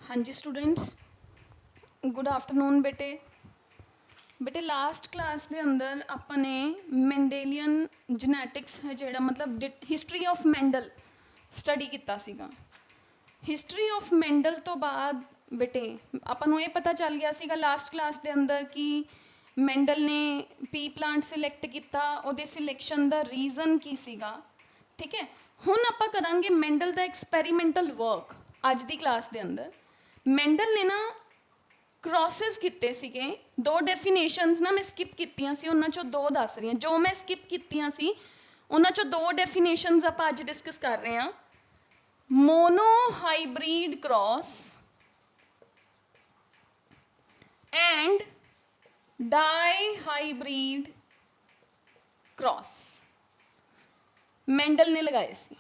हाँ जी students, good afternoon बेटे। बेटे लास्ट क्लास के अंदर अपने मैंडेलियन जेनेटिक्स है जोड़ा मतलब हिस्टरी ऑफ मैंडल स्टडी किया सीगा। हिस्टरी ऑफ मैंडल तो बाद बेटे अपन ये पता चल गया सीगा लास्ट क्लास के अंदर कि मैंडल ने पी प्लांट सिलैक्ट किया, उहदे सिलैक्शन का रीजन की सीगा। ठीक है, हुण आपां करांगे मैंडल का एक्सपैरीमेंटल वर्क। अज की क्लास के अंदर मैंडल ने ना क्रॉसिस किए सीगे, दो डेफिनेशनस ना मैं स्किप कीतियां सी, उन्हां चों दो दस रही हां। जो मैं स्किप कीतियां सी उन्हां चों दो डेफिनेशनस आपां अज डिस्कस कर रहे हैं। Monohybrid cross and dihybrid cross Mendel ने लगाए सी।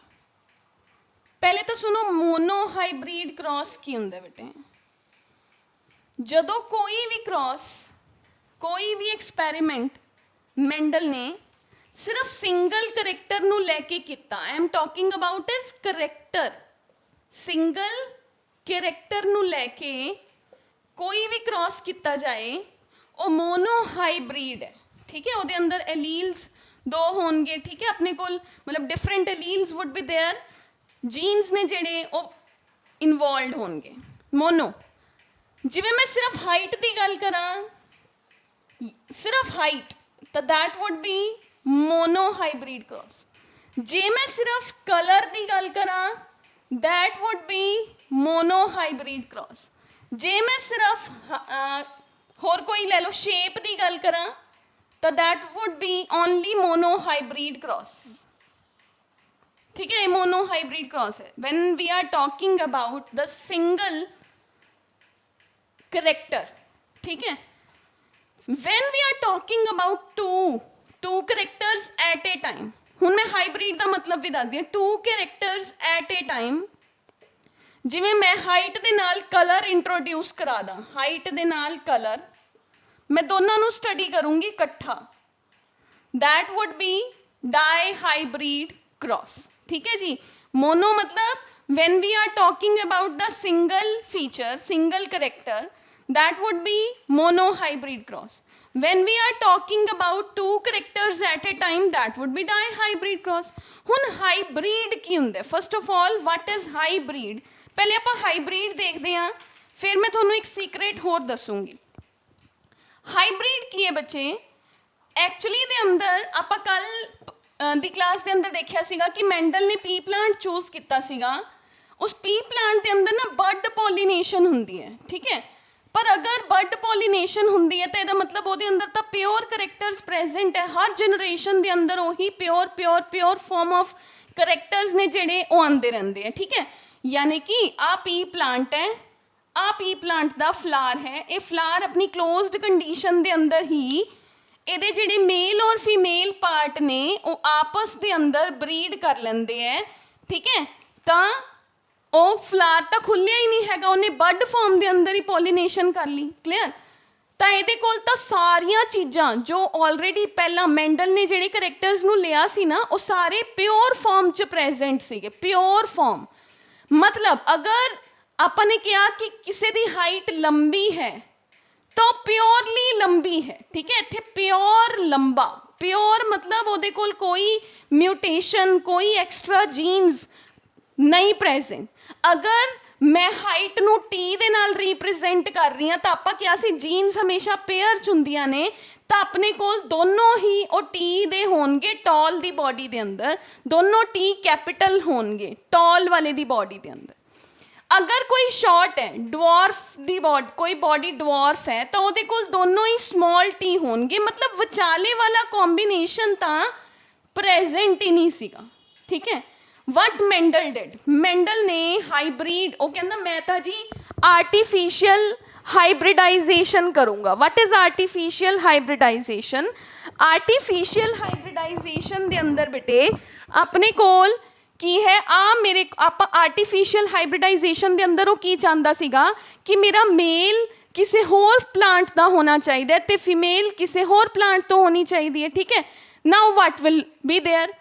पहले तो सुनो, मोनो हाइब्रिड क्रॉस की हुंदा बेटे? जदों कोई भी क्रॉस, कोई भी एक्सपैरीमेंट मैंडल ने सिर्फ सिंगल करैक्टर नूं लैके कीता। आई am talking about is character. Single character नूं लैके कोई भी क्रॉस किया जाए वो मोनो हाइब्रिड है। ठीक है, उहदे अंदर एलील्स दो होणगे। ठीक है, अपने कोल मतलब different alleles would be there, genes ने जिहड़े वो इनवॉल्व होणगे। मोनो जिवें मैं सिर्फ हाइट की गल करा, सिर्फ हाइट, तो that would be monohybrid cross. जे मैं सिर्फ कलर की गल करा, that would be monohybrid cross. जे मैं सिर्फ होर कोई ले लो शेप की गल करा, तो that would be only monohybrid cross. ठीक है, मोनो हाइब्रिड क्रॉस है when we are talking about the single character. ठीक है, when we are talking about two characters at a time. हुण मैं हाइब्रिड का मतलब भी दस दी, two characters at a time. जिवें मैं हाइट दे नाल कलर इंट्रोड्यूस करा दा, हाइट दे नाल कलर मैं दोनों नूं स्टडी करूँगी इकट्ठा, that would be dihybrid cross. ठीक है जी, मोनो मतलब when we are talking about the single feature, single character, that would be mono hybrid cross. When we are talking about two characters at a time, that would be dihybrid cross. हुण hybrid की हुंदा? First of all, what is hybrid? पहले आपां hybrid देखते हैं, फिर मैं तुहानूं एक सीक्रेट होर दसूँगी। हाइब्रिड की है बच्चे? एक्चुअली दे अंदर आपां कल दी क्लास के अंदर देखा सीगा कि मैंडल ने पी प्लांट चूज किया सीगा। उस पी प्लांट के अंदर ना बर्ड पॉलीनेशन हुंदी है। ठीक है, पर अगर बर्ड पॉलीनेशन हुंदी है तो यदा मतलब वो अंदर तो प्योर करैक्टर्स प्रेजेंट है। हर जनरेशन के अंदर वही प्योर फॉर्म ऑफ करैक्टर्स ने जेडे वो आते रहते हैं। ठीक है, यानी कि आ पी प्लांट है, आ पी प्लांट का फ्लावर है। ये फ्लावर अपनी क्लोज्ड कंडीशन के अंदर ही ये जेडे मेल और फीमेल पार्ट ने वो आपस के अंदर ब्रीड कर लेंदे हैं। ठीक है, तो वो फ्लावर तो खुलिया ही नहीं हैगा, उन्हें बर्ड फॉर्म के अंदर ही पॉलीनेशन कर ली। क्लीयर? तो ये कोल तो सारिया चीज़ां जो ऑलरेडी पहला मैंडल ने जेडे करैक्टर्स नूं लिया सी ना, वो सारे प्योर फॉर्म च प्रेजेंट सीगे। प्योर फॉर्म मतलब अगर आपने कहा कि किसी की हाइट लंबी है तो प्योरली लंबी है। ठीक है, इत्थे प्योर लंबा, प्योर मतलब उहदे कोल कोई म्यूटेशन, कोई एक्सट्रा जीन्स नहीं प्रेजेंट। अगर मैं हाइट नूं टी दे नाल रिप्रेजेंट कर रही हाँ तो आपां क्या सी जीन्स हमेशा पेयर च हुंदियां ने, तो अपने कोल दोनों ही वो टी दे होणगे। टॉल दी बॉडी दे अंदर दोनों टी कैपिटल होणगे टॉल वाले दी बॉडी दे अंदर। अगर कोई शॉर्ट है, डवार्फ दी बॉडी, कोई बॉडी डवार्फ है, तो उहदे कोल दोनों ही स्मॉल टी होणगे। मतलब विचाले वाला कॉम्बीनेशन तो प्रेजेंट ही नहीं सीगा। ठीक है, वट मैंडल डिड, मैंडल ने हाइब्रिड, वो कहना मैं तो जी आर्टिफिशियल हाइब्रिडाइजेशन करूँगा। What is artificial hybridisation? Artificial hybridisation के अंदर बेटे अपने कोल की है मेरे आप आर्टिफिशियल हाइब्रिडाइजेशन के अंदर वो की चाहता सीगा कि मेरा मेल किसी होर प्लांट का होना चाहिए तो फीमेल किसी होर प्लांट तो होनी चाहिए है। ठीक है, now what will be there?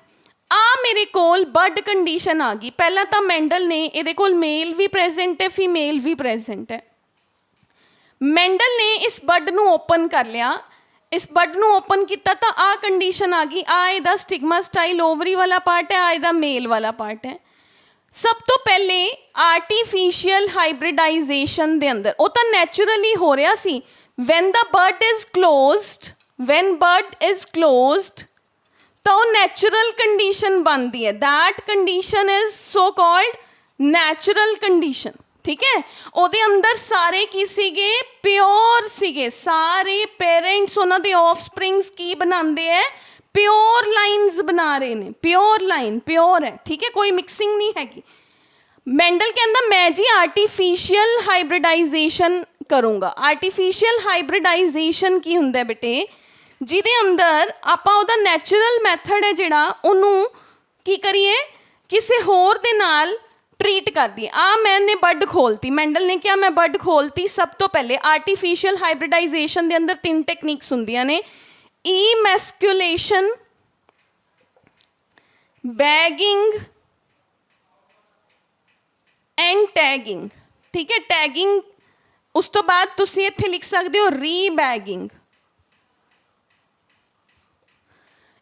आ मेरे कोल बड कंडीशन आ गई। पहला तो मैंडल ने ये कोल मेल भी प्रेजेंट है, फीमेल भी प्रेजेंट है। मैंडल ने इस बड नूं ओपन कर लिया, इस बड नूं ओपन किया तो आ कंडीशन आ गई, आ इहदा स्टिग्मा स्टाइल ओवरी वाला पार्ट है, आ इहदा मेल वाला पार्ट है। सब तो पहले आर्टिफिशियल हाइब्रिडाइजेशन दे अंदर वो तो नैचुरली हो रहा सी। When the bud is closed, when bud is closed तो नैचुरल कंडीशन बनती है। That condition is so called natural condition. ठीक है, ਉਹਦੇ अंदर सारे की सीगे प्योर सीगे, सारे पेरेंट्स उन्हां दे ऑफस्प्रिंग्स की बनाते हैं, प्योर लाइन्स बना रहे ने, प्योर लाइन प्योर है। ठीक है, कोई मिक्सिंग नहीं हैगी। मैंडल कहता मैं जी आर्टिफिशियल हाइब्रिडाइजेशन करूँगा। आर्टिफिशियल हाइब्रिडाइजेशन की हुंदा बेटे, जिहदे अंदर आपां उहदा नैचुरल मैथड है जिहड़ा उहनूं की करिए किसी होर दे नाल ट्रीट कर दी। मैंने बड खोलती, मैंडल ने क्या मैं बड खोलती। सब तो पहले आर्टिफिशियल हाइब्रिडाइजेशन के अंदर 3 टेक्निक्स होंदियां ने, इमैस्कुलेशन, बैगिंग एंड टैगिंग। ठीक है, टैगिंग उस तो बाद तुसी इत्थे लिख सकते हो रीबैगिंग।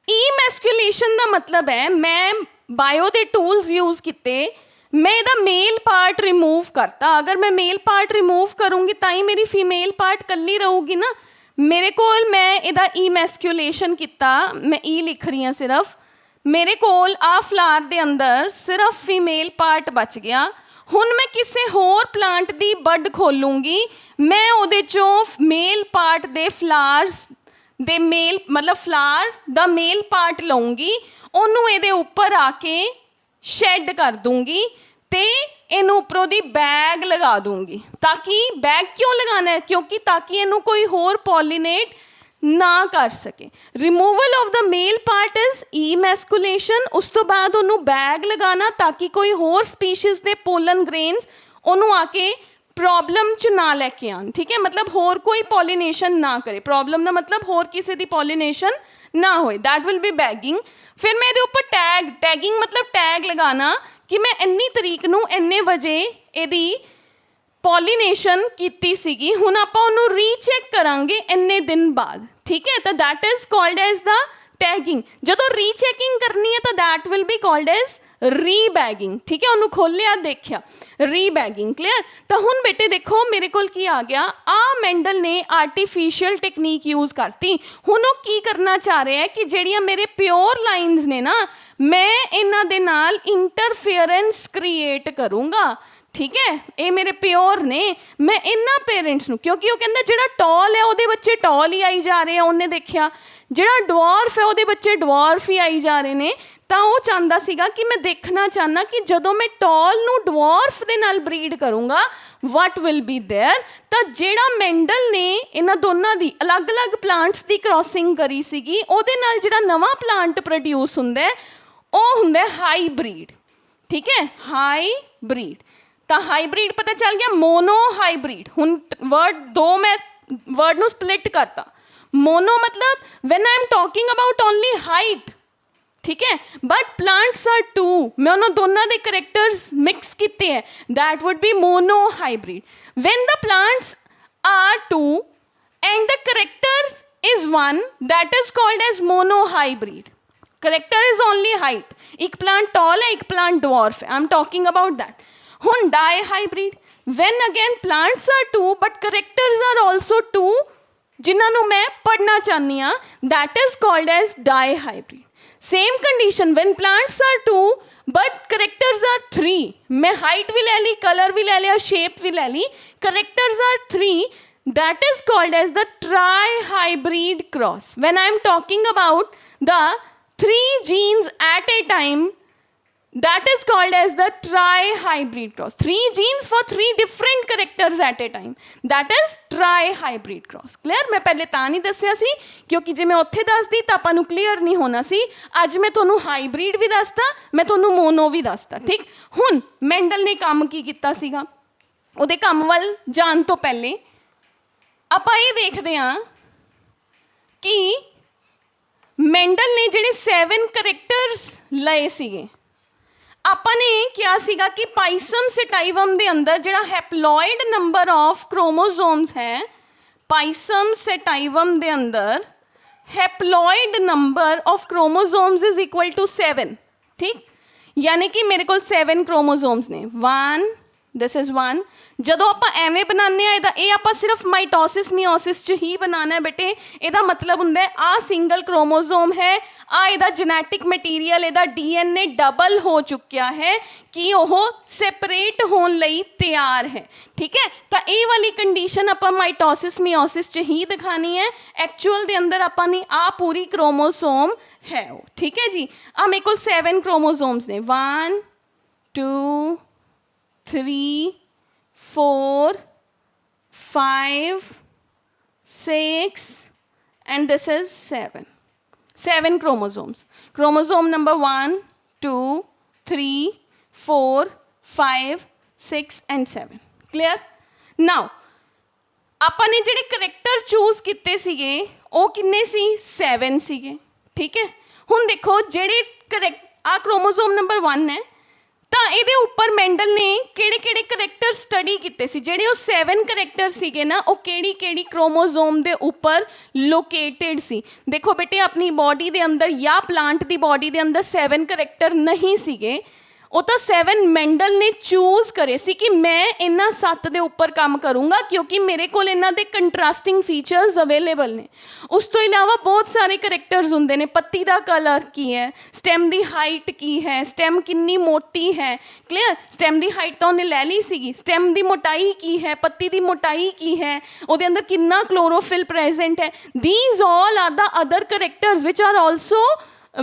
इमैस्कुलेशन का मतलब है मैं बायो के टूल्स यूज किए, मैं इहदा मेल पार्ट रिमूव करता। अगर मैं मेल पार्ट रिमूव करूँगी तो ही मेरी फीमेल पार्ट कल्ली रहूगी ना। मेरे कोल मैं इहदा इमैस्कुलेशन किया, मैं ई लिख रही हाँ सिर्फ, मेरे कोल आ फ्लावर दे अंदर सिर्फ फीमेल पार्ट बच गया। हुण मैं किसी होर प्लांट दी बड खोलूँगी, मैं उहदे चों मेल पार्ट दे फ्लावर्स दे मेल मतलब फ्लावर दा मेल पार्ट लऊँगी, उन्होंने इहदे उपर आके शेड कर दूँगी ते इनू उपरों दी बैग लगा दूँगी। ताकि बैग क्यों लगाना है, क्योंकि ताकि इनू कोई होर पॉलीनेट ना कर सके। Removal of the male part is emasculation. उस तो बाद उन्होंने बैग लगाना ताकि कोई होर स्पीशीज़ दे पोलन ग्रेन्स उन्होंने आके प्रॉब्लम च ना लैके आन। ठीक है, मतलब होर कोई पॉलीनेशन ना करे। प्रॉब्लम का मतलब होर किसी की पॉलीनेशन ना होए, दैट विल बी बैगिंग। फिर मैं ऊपर टैग, टैगिंग मतलब टैग लगाना कि मैं इन्नी तरीक नूं इन्ने वजे इहदी पॉलीनेशन कीती सीगी, हुण आपां उहनूं रीचैक करांगे इन्ने दिन बाद। ठीक है, तो that is called as the tagging. जदों रीचैकिंग करनी है तो that will be called as rebagging. ठीक है, उन्होंने खोलिया देखिया, रीबैगिंग। क्लियर। तो हुण बेटे देखो मेरे कोल की आ गया, मैंडल ने आर्टिफिशियल टेक्नीक यूज करती। हुण वो की करना चाह रहे हैं कि ਜਿਹੜੀਆਂ मेरे प्योर लाइन्स ने ना, मैं इन्हां दे नाल इंटरफेरेंस क्रिएट करूँगा। ठीक है, ये मेरे प्योर ने, मैं इन्हां पेरेंट्स नूं, क्योंकि वो कहंदा जिहड़ा टॉल है उहदे बच्चे टॉल ही आई जा रहे हैं, उन्हें देखिया जिहड़ा डवार्फ है उहदे बच्चे डवार्फ ही आई जा रहे हैं। तो वो चाहता सीगा कि मैं देखना चाहना कि जदों मैं टॉल नूं डवार्फ दे नाल ब्रीड करूँगा वट विल बी देयर। तो जिहड़ा मैंडल ने इन्हां दोनों दी अलग अलग प्लांट्स की क्रॉसिंग करी सीगी, उहदे नाल जिहड़ा नवां प्लांट प्रोड्यूस हुंदा है वो हुंदा है हाईब्रिड। ठीक है, हाईब्रिड। तो हाईब्रिड पता चल गया, मोनो हाईब्रिड। हुण वर्ड दो मैं वर्ड नूं स्प्लिट करता। मोनो मतलब when I am talking about only height. ठीक है, बट प्लांट्स आर टू, मैं उन्होंने दोनों के करैक्टर्स मिक्स किए हैं, that would be monohybrid. When the plants are two and the characters is one, that is called as monohybrid. Character is only height, एक plant tall है, एक plant dwarf है, I am talking about that. हुण dihybrid, when again plants are two but characters are also two, जिन्होंने मैं पढ़ना चाहनी हाँ, that is called as dihybrid. Same condition when plants are two but characters are 3, मैं height भी ले ली, colour भी ले लिया, शेप भी ले ली, characters are 3, that is called as the trihybrid cross. When I am talking about the 3 genes at a time, that is called as the tri-hybrid cross. 3 genes for 3 different characters at a time, that is tri-hybrid cross. Clear? मैं पहले तां नहीं दस्सिया सी क्योंकि जे मैं उत्थे दसदी तां आपां नूं क्लीयर नहीं होना सी। अज मैं तुहानूं हाइब्रिड भी दसता, मैं तुहानूं मोनो भी दसता। ठीक, हुण मैंडल ने काम की कीता सीगा, उहदे काम वल जाण तो पहले आपां ये देखदे हां कि ਮੈਂਡਲ ਨੇ ਜਿਹੜੇ 7 ਕਰੈਕਟਰਸ ਲਏ ਸੀਗੇ, ਆਪਾਂ ਨੇ ਕਿਹਾ ਸੀਗਾ ਕਿ ਪਾਈਸਮ ਸੈਟਾਈਵਮ ਦੇ ਅੰਦਰ ਜਿਹੜਾ ਹੈਪਲੋਇਡ ਨੰਬਰ ਆਫ ਕ੍ਰੋਮੋਸੋਮਸ ਹੈ, ਪਾਈਸਮ ਸੈਟਾਈਵਮ ਦੇ ਅੰਦਰ haploid number of chromosomes is equal to 7, ਠੀਕ। यानी कि मेरे को 7 क्रोमोसोम्स ने, 1 दिस इज़ 1। ਜਦੋਂ ਆਪਾਂ ਐਵੇਂ ਬਣਾਉਂਦੇ ਆ ਇਹਦਾ, ਇਹ ਆਪਾਂ ਸਿਰਫ ਮਾਈਟੋਸਿਸ ਮਿਓਸਿਸ 'ਚ ਹੀ ਬਣਾਉਣਾ ਬੇਟੇ। ਇਹਦਾ ਮਤਲਬ ਹੁੰਦਾ ਆ ਸਿੰਗਲ ਕ੍ਰੋਮੋਸੋਮ ਹੈ, ਆ ਇਹਦਾ ਜੈਨੇਟਿਕ ਮਟੀਰੀਅਲ, ਇਹਦਾ DNA ਡਬਲ ਹੋ ਚੁੱਕਿਆ ਹੈ ਕਿ ਉਹ ਸੈਪਰੇਟ ਹੋਣ ਲਈ ਤਿਆਰ ਹੈ, ਠੀਕ ਹੈ। ਤਾਂ ਇਹ ਵਾਲੀ ਕੰਡੀਸ਼ਨ ਆਪਾਂ ਮਾਈਟੋਸਿਸ ਮਿਓਸਿਸ 'ਚ ਹੀ ਦਿਖਾਣੀ ਹੈ। ਐਕਚੁਅਲ ਦੇ ਅੰਦਰ ਆਪਾਂ ਨੇ ਆ ਪੂਰੀ ਕ੍ਰੋਮੋਸੋਮ ਹੈ ਉਹ, ਠੀਕ ਹੈ ਜੀ। ਆ ਮੇਰੇ ਕੋਲ 7 ਕ੍ਰੋਮੋਸੋਮਸ ਨੇ, 1 2 3 4 5 6 and this is 7 chromosomes. Chromosome number 1 2 3 4 5 6 and 7, clear। now ਆਪਾਂ ਨੇ ਜਿਹੜੇ ਕਰੈਕਟਰ ਚੂਜ਼ ਕੀਤੇ ਸੀਗੇ ਉਹ ਕਿੰਨੇ ਸੀ, 7 ਸੀਗੇ, ਠੀਕ ਹੈ। ਹੁਣ ਦੇਖੋ ਜਿਹੜੇ ਆ ਕ੍ਰੋਮੋਸੋਮ ਨੰਬਰ 1 ਹੈ, ਤਾਂ ਇਹਦੇ ਉੱਪਰ ਮੈਂਡਲ ਨੇ ਕਿਹੜੇ ਕਿਹੜੇ ਕਰੈਕਟਰ ਸਟੱਡੀ ਕੀਤੇ ਸੀ। ਜਿਹੜੇ ਉਹ 7 ਕਰੈਕਟਰ ਸੀਗੇ ਨਾ, ਉਹ ਕਿਹੜੀ ਕਿਹੜੀ ਕ੍ਰੋਮੋਸੋਮ ਦੇ ਉੱਪਰ ਲੋਕੇਟਡ ਸੀ। ਦੇਖੋ ਬੇਟੇ, ਆਪਣੀ ਬੋਡੀ ਦੇ ਅੰਦਰ ਜਾਂ ਪਲਾਂਟ ਦੀ ਬੋਡੀ ਦੇ ਅੰਦਰ 7 ਕਰੈਕਟਰ ਨਹੀਂ ਸੀਗੇ, ਉਹ ਤਾਂ 7 ਮੈਂਡਲ ਨੇ ਚੂਜ਼ ਕਰੇ ਸੀ ਕਿ ਮੈਂ ਇਹਨਾਂ 7 ਦੇ ਉੱਪਰ ਕੰਮ ਕਰੂੰਗਾ ਕਿਉਂਕਿ ਮੇਰੇ ਕੋਲ ਇਹਨਾਂ ਦੇ ਕੰਟਰਾਸਟਿੰਗ ਫੀਚਰਸ ਅਵੇਲੇਬਲ ਨੇ। ਉਸ ਤੋਂ ਇਲਾਵਾ ਬਹੁਤ ਸਾਰੇ ਕਰੈਕਟਰਸ ਹੁੰਦੇ ਨੇ, ਪੱਤੀ ਦਾ ਕਲਰ ਕੀ ਹੈ, ਸਟੈਮ ਦੀ ਹਾਈਟ ਕੀ ਹੈ, ਸਟੈਮ ਕਿੰਨੀ ਮੋਟੀ ਹੈ, ਕਲੀਅਰ। ਸਟੈਮ ਦੀ ਹਾਈਟ ਤਾਂ ਉਹਨੇ ਲੈ ਲਈ ਸੀਗੀ, ਸਟੈਮ ਦੀ ਮੋਟਾਈ ਕੀ ਹੈ, ਪੱਤੀ ਦੀ ਮੋਟਾਈ ਕੀ ਹੈ, ਉਹਦੇ ਅੰਦਰ ਕਿੰਨਾ ਕਲੋਰੋਫਿਲ ਪ੍ਰੈਜ਼ੈਂਟ ਹੈ। these all are the other characters which are also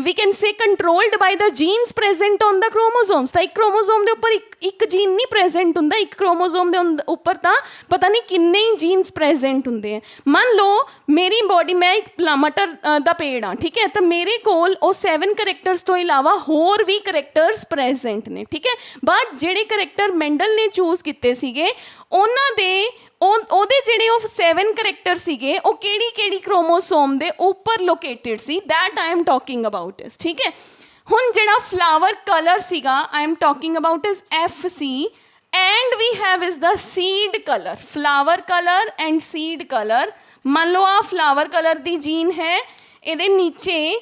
we can say controlled by the genes present on the chromosomes। ਤਾਂ ਇੱਕ ਕ੍ਰੋਮੋਸੋਮ ਦੇ ਉੱਪਰ ਇੱਕ ਜੀਨ ਨਹੀਂ ਪ੍ਰੈਜ਼ੈਂਟ ਹੁੰਦਾ, ਇੱਕ ਕ੍ਰੋਮੋਸੋਮ ਦੇ ਉੱਪਰ ਤਾਂ ਪਤਾ ਨਹੀਂ ਕਿੰਨੇ ਹੀ ਜੀਨਸ ਪ੍ਰੈਜ਼ੈਂਟ ਹੁੰਦੇ ਆ। ਮੰਨ ਲਓ ਮੇਰੀ ਬੋਡੀ, ਮੈਂ ਇੱਕ ਮਟਰ ਦਾ ਪੇੜ ਹਾਂ, ਠੀਕ ਹੈ, ਤਾਂ ਮੇਰੇ ਕੋਲ ਉਹ 7 ਕਰੈਕਟਰਸ ਤੋਂ ਇਲਾਵਾ ਹੋਰ ਵੀ ਕਰੈਕਟਰਸ ਪ੍ਰੈਜ਼ੈਂਟ ਨੇ, ਠੀਕ ਹੈ। ਬਟ ਜਿਹੜੇ ਕਰੈਕਟਰ ਮੈਂਡਲ ਨੇ ਚੂਜ਼ ਕੀਤੇ ਸੀਗੇ ਉਹਨਾਂ ਦੇ ਉਹਦੇ ਜਿਹੜੇ ਉਹ 7 ਕਰੈਕਟਰ ਸੀਗੇ ਉਹ ਕਿਹੜੀ ਕਿਹੜੀ ਕ੍ਰੋਮੋਸੋਮ ਦੇ ਉੱਪਰ ਲੋਕੇਟਡ ਸੀ, that I am talking about ਇਸ, ਠੀਕ ਹੈ। ਹੁਣ ਜਿਹੜਾ ਫਲਾਵਰ ਕਲਰ ਸੀਗਾ ਆਈ ਐਮ ਟਾਕਿੰਗ ਅਬਾਊਟ ਇਸ FC and we have is the seed colour, flower colour and seed colour. ਮੰਨ ਲਓ ਆ ਫਲਾਵਰ ਕਲਰ ਦੀ ਜੀਨ ਹੈ, ਇਹਦੇ ਨੀਚੇ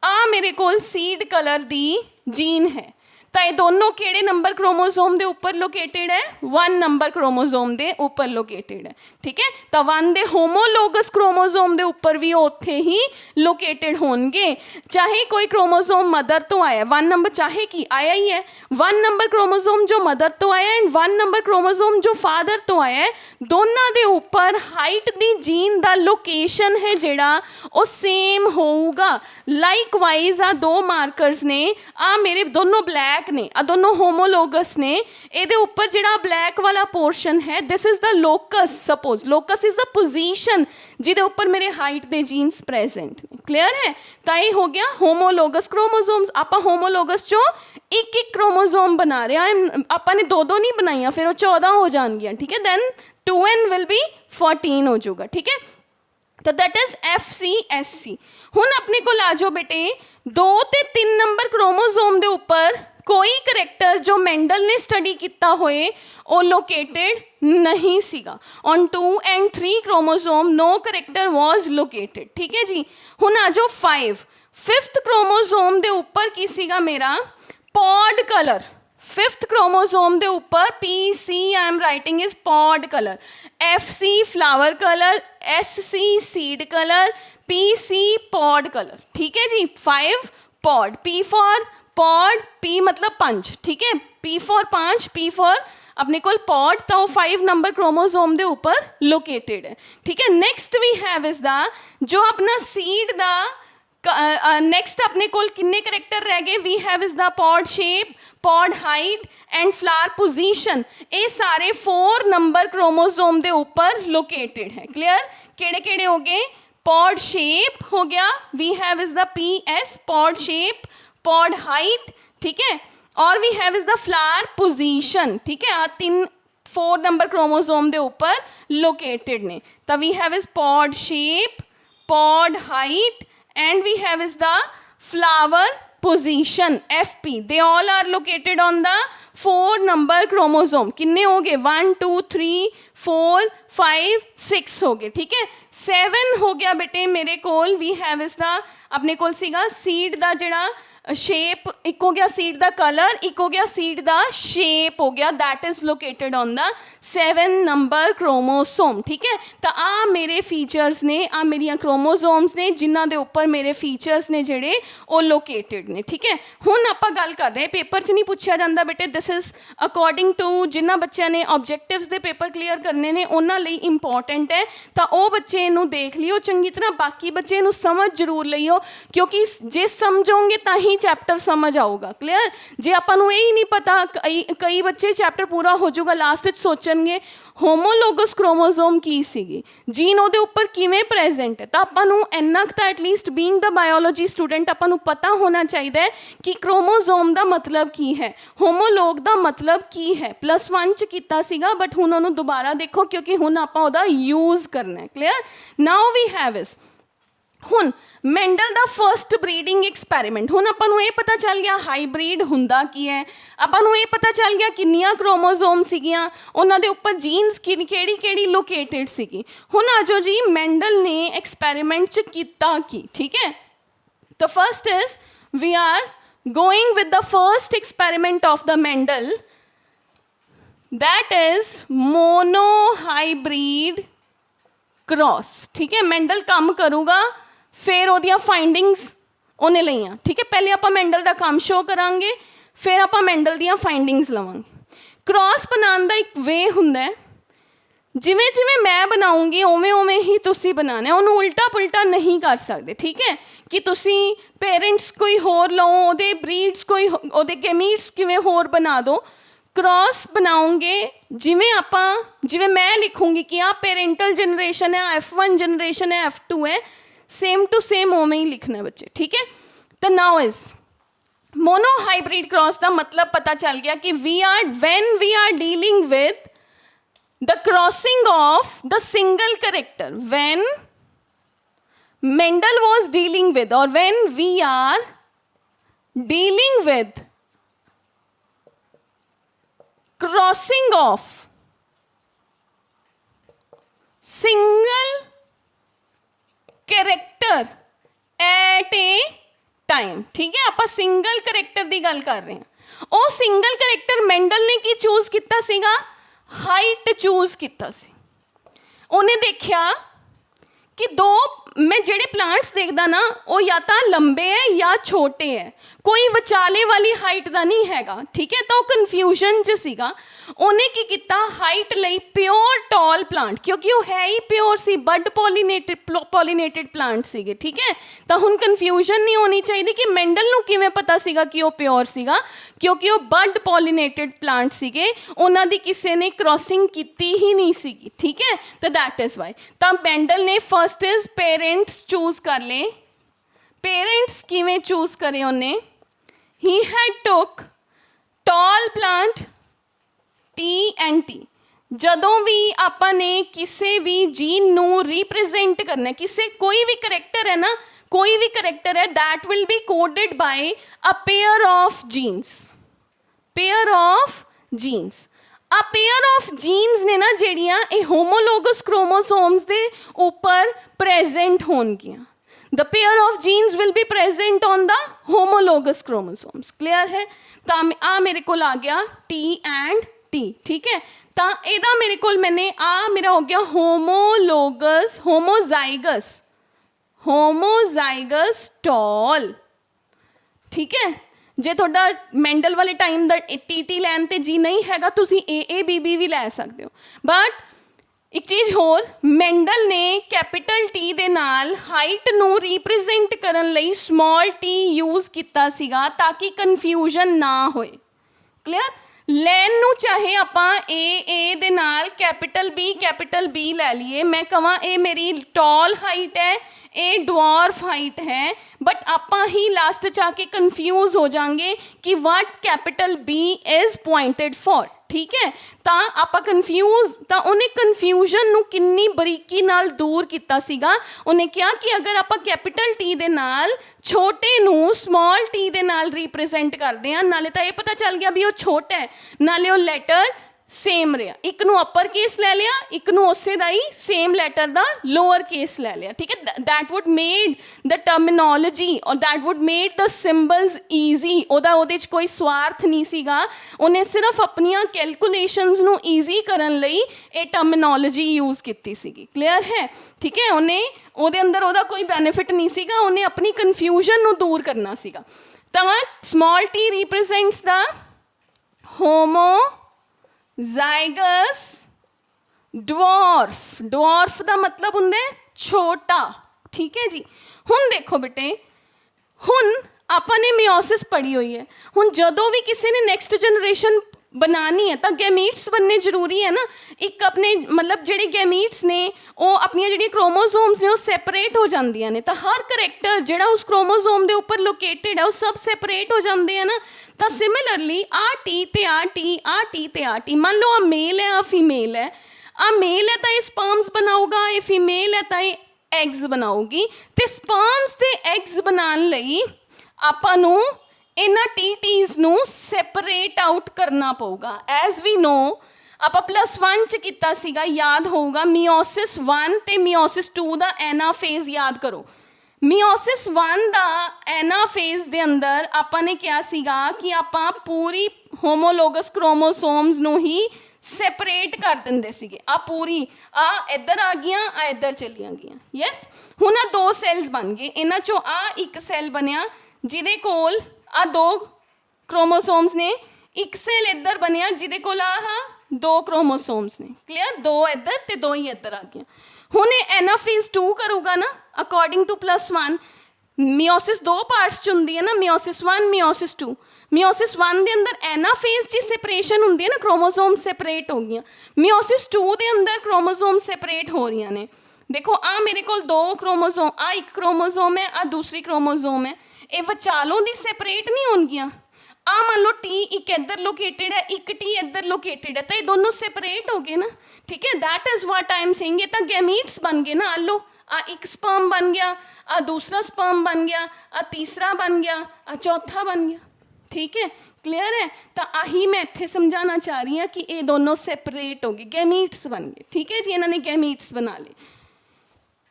ਆ ਮੇਰੇ ਕੋਲ ਸੀਡ ਕਲਰ ਦੀ ਜੀਨ ਹੈ, ਤਾਂ ਇਹ ਦੋਨੋਂ ਕਿਹੜੇ ਨੰਬਰ ਕ੍ਰੋਮੋਸੋਮ ਦੇ ਉੱਪਰ ਲੋਕੇਟਡ ਹੈ, 1 ਨੰਬਰ ਕ੍ਰੋਮੋਸੋਮ ਦੇ ਉੱਪਰ ਲੋਕੇਟਡ ਹੈ, ਠੀਕ ਹੈ। ਤਾਂ 1 ਦੇ ਹੋਮੋਲੋਗਸ ਕ੍ਰੋਮੋਸੋਮ ਦੇ ਉੱਪਰ ਵੀ ਉਹ ਉੱਥੇ ਹੀ ਲੋਕੇਟਡ ਹੋਣਗੇ, ਚਾਹੇ ਕੋਈ ਕ੍ਰੋਮੋਸੋਮ ਮਦਰ ਤੋਂ ਆਇਆ, 1 ਨੰਬਰ ਚਾਹੇ ਕੀ ਆਇਆ ਹੀ ਹੈ, 1 ਨੰਬਰ ਕ੍ਰੋਮੋਸੋਮ ਜੋ ਮਦਰ ਤੋਂ ਆਇਆ ਐਂਡ 1 ਨੰਬਰ ਕ੍ਰੋਮੋਸੋਮ ਜੋ ਫਾਦਰ ਤੋਂ ਆਇਆ ਹੈ, ਦੋਨਾਂ ਦੇ ਉੱਪਰ ਹਾਈਟ ਦੀ ਜੀਨ ਦਾ ਲੋਕੇਸ਼ਨ ਹੈ ਜਿਹੜਾ ਉਹ ਸੇਮ ਹੋਊਗਾ। ਲਾਈਕਵਾਈਜ਼ ਆ 2 ਮਾਰਕਰਸ ਨੇ, ਆ ਮੇਰੇ ਦੋਨੋਂ ਬਲੈਕ ਨੇ, ਆ ਦੋਨੋਂ ਹੋਮੋਲੋਗਸ ਨੇ, ਇਹਦੇ ਉੱਪਰ ਜਿਹੜਾ ਬਲੈਕ ਵਾਲਾ ਪੋਰਸ਼ਨ ਹੈ this is the locus. Suppose locus is the position ਜਿਹਦੇ ਉੱਪਰ ਮੇਰੇ ਹਾਈਟ ਦੇ ਜੀਨਸ ਪ੍ਰੈਜ਼ੈਂਟ ਨੇ, ਕਲੀਅਰ ਹੈ। ਤਾਂ ਇਹ ਹੋ ਗਿਆ ਹੋਮੋਲੋਗਸ ਕ੍ਰੋਮੋਸੋਮਸ। ਆਪਾਂ ਹੋਮੋਲੋਗਸ ਚੋਂ ਇੱਕ ਕ੍ਰੋਮੋਸੋਮ ਬਣਾ ਰਹੇ ਹਾਂ, ਆਪਾਂ ਨੇ 2 ਨਹੀਂ ਬਣਾਈਆਂ, ਫਿਰ ਉਹ 14 ਹੋ ਜਾਣਗੀਆਂ, ਠੀਕ ਹੈ। ਦੈਨ 2n ਵਿਲ ਬੀ 14 ਹੋ ਜਾਊਗਾ, ਠੀਕ ਹੈ। ਤਾਂ ਦੈਟ ਇਜ਼ FCSC। ਹੁਣ ਆਪਣੇ ਕੋਲ ਆ ਜਾਓ ਬੇਟੇ, 2 ਤੇ 3 ਨੰਬਰ ਕ੍ਰੋਮੋਸੋਮ ਦੇ ਉੱਪਰ ਕੋਈ ਕਰੈਕਟਰ ਜੋ ਮੈਂਡਲ ਨੇ ਸਟੱਡੀ ਕੀਤਾ ਹੋਏ ਉਹ ਲੋਕੇਟਡ ਨਹੀਂ ਸੀਗਾ। On 2 and 3 chromosome no character was located, ਠੀਕ ਹੈ ਜੀ। ਹੁਣ ਆ ਜਾਓ 5th ਕ੍ਰੋਮੋਸੋਮ ਦੇ ਉੱਪਰ ਕੀ ਸੀਗਾ ਮੇਰਾ, ਪੌਡ ਕਲਰ। 5th ਕ੍ਰੋਮੋਸੋਮ ਦੇ ਉੱਪਰ PC I am writing is pod color, FC flower color, SC seed color, PC pod color, ठीक है जी। 5 pod, P for pod, P मतलब 5, ठीक है, P for 5, P for अपने कोल pod, तो 5 नंबर क्रोमोसोम दे ऊपर लोकेटेड है, ठीक है। Next we have is the जो अपना सीड दा नेक्स्ट अपने कोल किन्ने करैक्टर रह गए, we have is the pod shape, pod height and flower position. ये सारे 4 नंबर क्रोमोसोम दे ऊपर लोकेटेड है, क्लियर। केड़े केड़े हो गए, पॉड शेप हो गया, we have is the PS pod shape, pod height, ठीक है, और we have is the flower position, ठीक है। 4 नंबर क्रोमोसोम दे ऊपर लोकेटेड ने, तो we have is pod shape, pod height and we have is the flower position FP. They all are located on the 4 number chromosome. किन्ने हो गए 1 2 3 4 5 6 हो गए, ठीक है. 7 हो गया बेटे मेरे कोल. वी हैव इज द अपने कोल सीगा सीड दा जेड़ा शेप, एक हो गया सीड दा कलर, एक हो गया सीड दा शेप हो गया. That is located on the 7 number chromosome, ठीक है. तो आ मेरे फीचर्स ने, आ मेरिया क्रोमोसोम्स ने जिन्हां दे उपर मेरे फीचर्स ने जेड़े वो लोकेटेड ने, ठीक है. हुण आपां गल करदे हैं, पेपर च नहीं पूछा जांदा बेटे. दिस इज अकॉर्डिंग टू जिन्हां बच्चों ने ऑब्जेक्टिव्स दे पेपर क्लीयर करने ने उन्हां लई इंपॉर्टेंट है. तो वो बच्चे इनू देख लियो चंगी तरह, बाकी बच्चे इनू समझ जरूर लियो, क्योंकि जे समझोगे तां ही चैप्टर समझ आऊगा. क्लीयर. जे आपां नूं यही नहीं पता, कई बच्चे चैप्टर पूरा हो जाऊगा लास्ट विच सोचणगे होमोलोगस क्रोमोसोम की सीगी, जीन उहदे उपर किवें प्रेजेंट है. तो आपां नूं इन्ना क तां at least being the biology student आपां नूं पता होना चाहिए है कि क्रोमोसोम दा मतलब की है, होमोलोग दा मतलब की है. +1 च कीता सीगा, बट हुण उहनूं दोबारा देखो क्योंकि हुण आपां उहदा यूज़ करना है. Clear. Now we have is हुण मैंडल दा फर्स्ट ब्रीडिंग एक्सपैरीमेंट. हुण आपां नूं ये पता चल गया हाईब्रिड हुंदा की है, आपां नूं ये पता चल गया किन्नियां क्रोमोसोम सीगियां, उन्हां दे उपर जीन्स किहड़ी लोकेटेड सीगी. हुण आजो जी मैंडल ने एक्सपैरीमेंट च कीता की, ठीक है. तो first is we are going with the first experiment of the Mendel, that is monohybrid cross, ठीक है. मैंडल काम करूगा, फिर ओदियां फाइंडिंग्स उन्हें लईयां, ठीक है. पहले आपां मैंडल दा काम शो करांगे, फिर आपां मैंडल दियां फाइंडिंग्स लवांगे. क्रॉस बनाने दा एक वे हुंदा है, जिवें जिवें मैं बनाऊंगी उवें उवें ही तुसी बनाना है, उन्होंने उल्टा पुल्टा नहीं कर सकते, ठीक है. कि तुसी पेरेंट्स कोई होर लो, ओदे ब्रीड्स कोई ओदे गेमीट्स किवें होर बना दो. क्रॉस बनाओगे जिवें मैं लिखूंगी कि आ पेरेंटल जनरेशन है, F1 जनरेशन है, F2 है, सेम टू सेम ओमें ही लिखना है बच्चे, ठीक है. तो नाउ इज मोनोहाइब्रिड क्रॉस का मतलब पता चल गया कि when we are dealing with the crossing of the single character, when Mendel was dealing with, or when we are dealing with crossing of single character at a time, ठीक है. आप single character की गल कर रहे हैं. वो single character Mendel ने की चूज किया सीगा, हाइट चूज किया सी. उन्हें देखा कि दो मैं जेड़े प्लांट्स देखदा ना वो या तो लंबे है या छोटे है, कोई विचाले वाली हाइट का नहीं हैगा, ठीक है. तो कन्फ्यूजन च सीगा. उन्हें की किया हाइट लई प्योर टॉल प्लांट, क्योंकि वो है ही प्योर सी, बड पॉलीनेटेड प्लांट सीगे, ठीक है. तो हुण कन्फ्यूजन नहीं होनी चाहिए कि मेंडल नूं किवें पता सीगा कि वो प्योर सीगा, क्योंकि वो बड पॉलीनेटेड प्लांट सीगे, उन्हां दी किसी ने क्रॉसिंग कीती ही नहीं सीगी, ठीक है. तो दैट इज वाई. तो मेंडल ने फर्स्ट इज पेरेंट्स चूज कर ले. पेरेंट्स किवें चूज करे उन्हें, he had took tall plant T and T. जदों भी आपां ने किसी भी जीन नू रिप्रेजेंट करना, किसी कोई भी करैक्टर है ना, कोई भी करैक्टर है, that will be coded by a pair of genes. Pair of genes, a pair of genes ने ना जेड़ियां ए होमोलोगस क्रोमोसोम्स दे ऊपर प्रेजेंट होणगियां. The pair of genes will be present on the homologous chromosomes. Clear है. तो आ मेरे को आ गया T and T, ठीक है. तो एदा मेरे को मैंने आ मेरा हो गया होमोलोगस होमोजाइगस टॉल, ठीक है. जे थोड़ा मेंडल वाले टाइम दा टी लैन ते जी नहीं हैगा, तुसी AABB भी लै सकते हो. बट एक चीज़ होर, मेंडल ने कैपिटल T दे नाल हाइट नू रिप्रेजेंट करन लई स्मॉल t यूज़ किया सीगा ताकि कन्फ्यूजन ना होए. क्लियर. लैन नू चाहे आपां ए दे नाल कैपिटल B लै लीए, मैं कहां ए मेरी टॉल हाइट है, ए डवार्फ हाइट है, बट आपां ही लास्ट च आके कन्फ्यूज हो जाएंगे कि what capital B is pointed for. ठीक है। ਤਾਂ ਆਪਾਂ ਕਨਫਿਊਜ਼, ਤਾਂ ਉਹਨੇ ਕਨਫਿਊਜ਼ਨ ਨੂੰ ਕਿੰਨੀ ਬਰੀਕੀ ਨਾਲ ਦੂਰ ਕੀਤਾ ਸੀਗਾ। ਉਹਨੇ ਕਿਹਾ ਕਿ ਅਗਰ ਆਪਾਂ ਕੈਪੀਟਲ ਟੀ ਦੇ ਨਾਲ ਛੋਟੇ ਨੂੰ ਸਮਾਲ ਟੀ ਦੇ ਨਾਲ ਰਿਪਰੈਜ਼ੈਂਟ ਕਰਦੇ ਹਾਂ, ਨਾਲੇ ਤਾਂ ਇਹ ਪਤਾ ਚੱਲ ਗਿਆ ਵੀ ਉਹ ਛੋਟਾ ਹੈ, ਨਾਲੇ ਉਹ ਲੈਟਰ सेम रहा। एक नू अपर केस ले लिया, एक नू उसे दा ही सेम लैटर दा लोअर केस ले लिया, ठीक है। That would made the terminology और that would made the symbols easy. ओदा ओदे च कोई स्वार्थ नहीं सीगा, उन्हें सिर्फ अपनियां कैलकुलेशंस नू ईजी करन लई ये टर्मिनोलॉजी यूज़ कीती सीगी। क्लियर है, ठीक है। उन्हें ओदे अंदर ओदा कोई बेनिफिट नहीं सीगा, उन्हें अपनी कन्फ्यूजन नू दूर करना सीगा। तां small T represents the homozygous dwarf. Dwarf ਦਾ ਮਤਲਬ ਹੁੰਦਾ ਛੋਟਾ, ਠੀਕ ਹੈ ਜੀ। ਹੁਣ ਦੇਖੋ ਬੇਟੇ, ਹੁਣ ਆਪਾਂ ਨੇ ਮਿਓਸਿਸ ਪੜ੍ਹੀ ਹੋਈ ਹੈ। ਹੁਣ ਜਦੋਂ ਵੀ ਕਿਸੇ ਨੇ ਨੈਕਸਟ ਜਨਰੇਸ਼ਨ बनानी है तो गैमीट्स बनने जरूरी है ना। एक अपने मतलब ਜਿਹੜੇ गैमीट्स ने ਉਹ ਆਪਣੀਆਂ ਜਿਹੜੀਆਂ क्रोमोसोम्स ने वो सैपरेट हो ਜਾਂਦੀਆਂ ਨੇ, ਤਾਂ हर करैक्टर ਜਿਹੜਾ ਉਸ क्रोमोसोम ਦੇ ਉੱਪਰ ਲੋਕੇਟਡ ਹੈ ਉਹ ਸਭ ਸੈਪਰੇਟ ਹੋ ਜਾਂਦੇ ਆ ਨਾ। ਤਾਂ ਸਿਮਿਲਰਲੀ ਆ ਟੀ ਤੇ ਆ ਟੀ, ਆ ਟੀ ਤੇ ਆ ਟੀ, ਮੰਨ ਲਓ ਆ ਮੇਲ ਹੈ, ਆ ਫੀਮੇਲ ਹੈ। ਆ ਮੇਲ ਹੈ ਤਾਂ ਇਹ ਸਪਰਮਸ ਬਣਾਊਗਾ, ਇਹ ਫੀਮੇਲ ਹੈ ਤਾਂ ਇਹ ਐਗਸ ਬਣਾਊਗੀ। ਤੇ ਸਪਰਮਸ ਤੇ ਐਗਸ ਬਣਾਉਣ ਲਈ ਆਪਾਂ ਨੂੰ ਇਹਨਾਂ टीटीज़ ਨੂੰ ਸੈਪਰੇਟ ਆਊਟ ਕਰਨਾ ਪਊਗਾ। ਐਜ਼ ਵੀ ਨੋ ਆਪਾਂ +1 ਚ ਕੀਤਾ ਸੀਗਾ, ਯਾਦ ਹੋਊਗਾ, ਮਿਓਸਿਸ 1 ਤੇ ਮਿਓਸਿਸ 2 ਦਾ ਐਨਾਫੇਜ਼ ਯਾਦ ਕਰੋ। ਮਿਓਸਿਸ 1 ਦਾ ਐਨਾਫੇਜ਼ ਦੇ ਅੰਦਰ ਆਪਾਂ ਨੇ ਕਿਹਾ ਸੀਗਾ ਕਿ ਆਪਾਂ ਪੂਰੀ ਹੋਮੋਲੋਗਸ ਕ੍ਰੋਮੋਸੋਮਸ ਨੂੰ ਹੀ ਸੈਪਰੇਟ ਕਰ ਦਿੰਦੇ ਸੀਗੇ। ਆ ਪੂਰੀ ਆ ਇੱਧਰ ਆ ਗਈਆਂ, ਆ ਇੱਧਰ ਚਲੀਆਂ ਗਈਆਂ। ਯੈਸ, ਹੁਣ ਆ 2 ਸੈਲਸ ਬਣ ਗਏ, ਇਹਨਾਂ ਚੋਂ ਆ ਇੱਕ ਸੈੱਲ ਬਣਿਆ ਜਿਹਦੇ ਕੋਲ आ 2 क्रोमोसोम्स ने, एक सेल इधर बनया जिदे कोल आ 2 क्रोमोसोम्स ने। क्लियर, 2 इधर ते 2 ही इधर आ गया। हुण एनाफेज 2 करूगा ना अकॉर्डिंग टू +1। मियोसिस 2 पार्ट्स च हुंदी है ना, मियोसिस 1 मियोसिस 2। मियोसिस 1 दे अंदर एनाफेज च सैपरेशन हुंदी है ना, क्रोमोसोम सैपरेट हो गई। मियोसिस 2 दे अंदर क्रोमोसोम सैपरेट हो रही ने। देखो आ मेरे को 2 क्रोमोसोम, आ एक क्रोमोसोम है, आ दूसरी क्रोमोसोम है। ये विचालों दी सैपरेट नहीं होणगियां। आ मान लो टी एक इधर लोकेटेड है, एक टी इधर लोकेटेड है, तो ये दोनों सैपरेट हो गए ना, ठीक है। That is what I am saying. ये तो गैमीट्स बन गए ना। लो आ एक स्पर्म बन गया, आ दूसरा स्पर्म बन गया, आ तीसरा बन गया, आ चौथा बन गया, ठीक है। क्लियर है। तो आही मैं इत्थे समझाना चाह रही हूँ कि ये दोनों सैपरेट हो गए, गैमीट्स बन गए, ठीक है जी। इन्होंने गैमीट्स बना ले।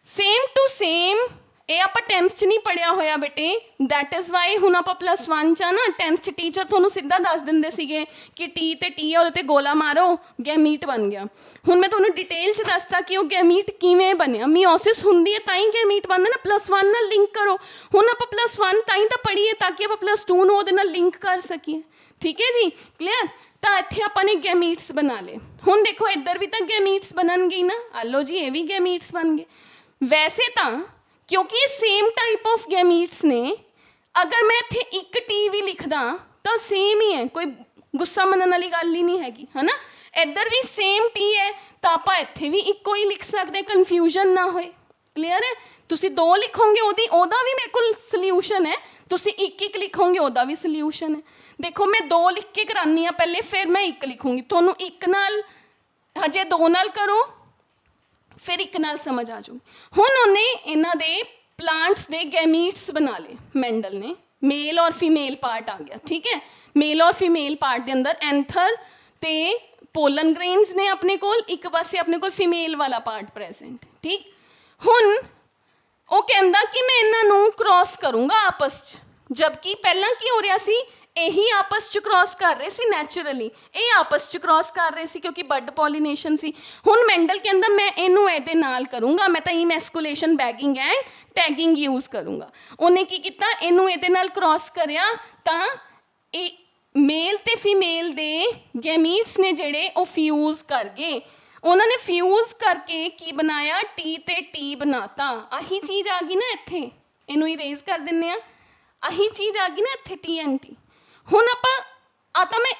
सेम टू सेम ਇਹ ਆਪਾਂ 10th 'ਚ ਨਹੀਂ ਪੜ੍ਹਿਆ ਹੋਇਆ ਬੇਟੇ। ਦੈਟ ਇਜ਼ ਵਾਈ ਹੁਣ ਆਪਾਂ +1 'ਚ ਆ ਨਾ, 10th 'ਚ ਟੀਚਰ ਤੁਹਾਨੂੰ ਸਿੱਧਾ ਦੱਸ ਦਿੰਦੇ ਸੀਗੇ ਕਿ ਟੀ ਤੇ ਟੀ ਹੈ, ਉਹਦੇ 'ਤੇ ਗੋਲਾ ਮਾਰੋ, ਗੈਮੀਟ ਬਣ ਗਿਆ। ਹੁਣ ਮੈਂ ਤੁਹਾਨੂੰ ਡਿਟੇਲ 'ਚ ਦੱਸਤਾ ਕਿ ਉਹ ਗੈਮੀਟ ਕਿਵੇਂ ਬਣਿਆ। ਮਿਓਸਿਸ ਹੁੰਦੀ ਹੈ ਤਾਂ ਹੀ ਗੈਮੀਟ ਬਣਦਾ ਨਾ, +1 ਨਾਲ ਲਿੰਕ ਕਰੋ। ਹੁਣ ਆਪਾਂ +1 ਤਾਂ ਹੀ ਤਾਂ ਪੜ੍ਹੀਏ ਤਾਂ ਕਿ ਆਪਾਂ +2 ਨੂੰ ਉਹਦੇ ਨਾਲ ਲਿੰਕ ਕਰ ਸਕੀਏ, ਠੀਕ ਹੈ ਜੀ। ਕਲੀਅਰ। ਤਾਂ ਇੱਥੇ ਆਪਾਂ ਨੇ ਗੈਮੀਟਸ ਬਣਾ ਲਏ। ਹੁਣ ਦੇਖੋ ਇੱਧਰ ਵੀ ਤਾਂ ਗੈਮੀਟਸ ਬਣਨਗੇ ਨਾ। ਆ ਲਓ ਜੀ, ਇਹ ਵੀ ਗੈਮੀਟਸ ਬਣ ਗਏ। ਵੈਸੇ ਤਾਂ क्योंकि सेम टाइप ऑफ गैमीट्स ने, अगर मैं इत्थे एक टी भी लिखदा तो सेम ही है, कोई गुस्सा मनन वाली गल ही नहीं हैगी, है ना। इधर भी सेम टी है तो आप इत्थे भी इक्को ही लिख सकते, कन्फ्यूजन ना होए। क्लीयर है। तुसी 2 लिखोगे ओदा भी मेरे को सल्यूशन है, तुसी एक लिखोगे ओदा भी सल्यूशन है। देखो मैं 2 लिख के करानी हाँ पहले, फिर मैं 1 लिखूँगी। तुहानू 1 नाल हजे 2 नाल करो, फिर 1 नाल समझ आ जाऊगी। हुण उन्हें इन्हां दे प्लांट्स दे गैमीट्स बना ले मैंडल ने। मेल और फीमेल पार्ट आ गया, ठीक है। मेल और फीमेल पार्ट के अंदर एंथर ते पोलन ग्रेन्स ने अपने कोल, एक पासे अपने कोल फीमेल वाला पार्ट प्रेजेंट, ठीक। हुण वो कहंदा कि मैं इन्हां नूं क्रॉस करूँगा आपस च, जबकि पहलां की हो रहा सी, यही आपस च क्रॉस कर रहे सी नैचुरली, ये आपस च क्रॉस कर रहे सी क्योंकि बड पॉलीनेशन सी। हुण मैंडल कहंदा मैं इनू इहदे नाल करूँगा, मैं तो emasculation bagging and tagging use करूँगा। उन्हें की कीता, इनू इहदे नाल क्रॉस करिया तां मेल ते फीमेल दे गैमीट्स ने जिहड़े वो फ्यूज़ कर गए। उन्होंने फ्यूज़ करके की बनाया, टी ते टी बनाता। आही चीज़ आ गई ना इत्थे, इनू इरेज कर दिंदे आ। आही चीज़ आ गई ना इत्थे, टी एंड टी। हुण आपां आ तां मैं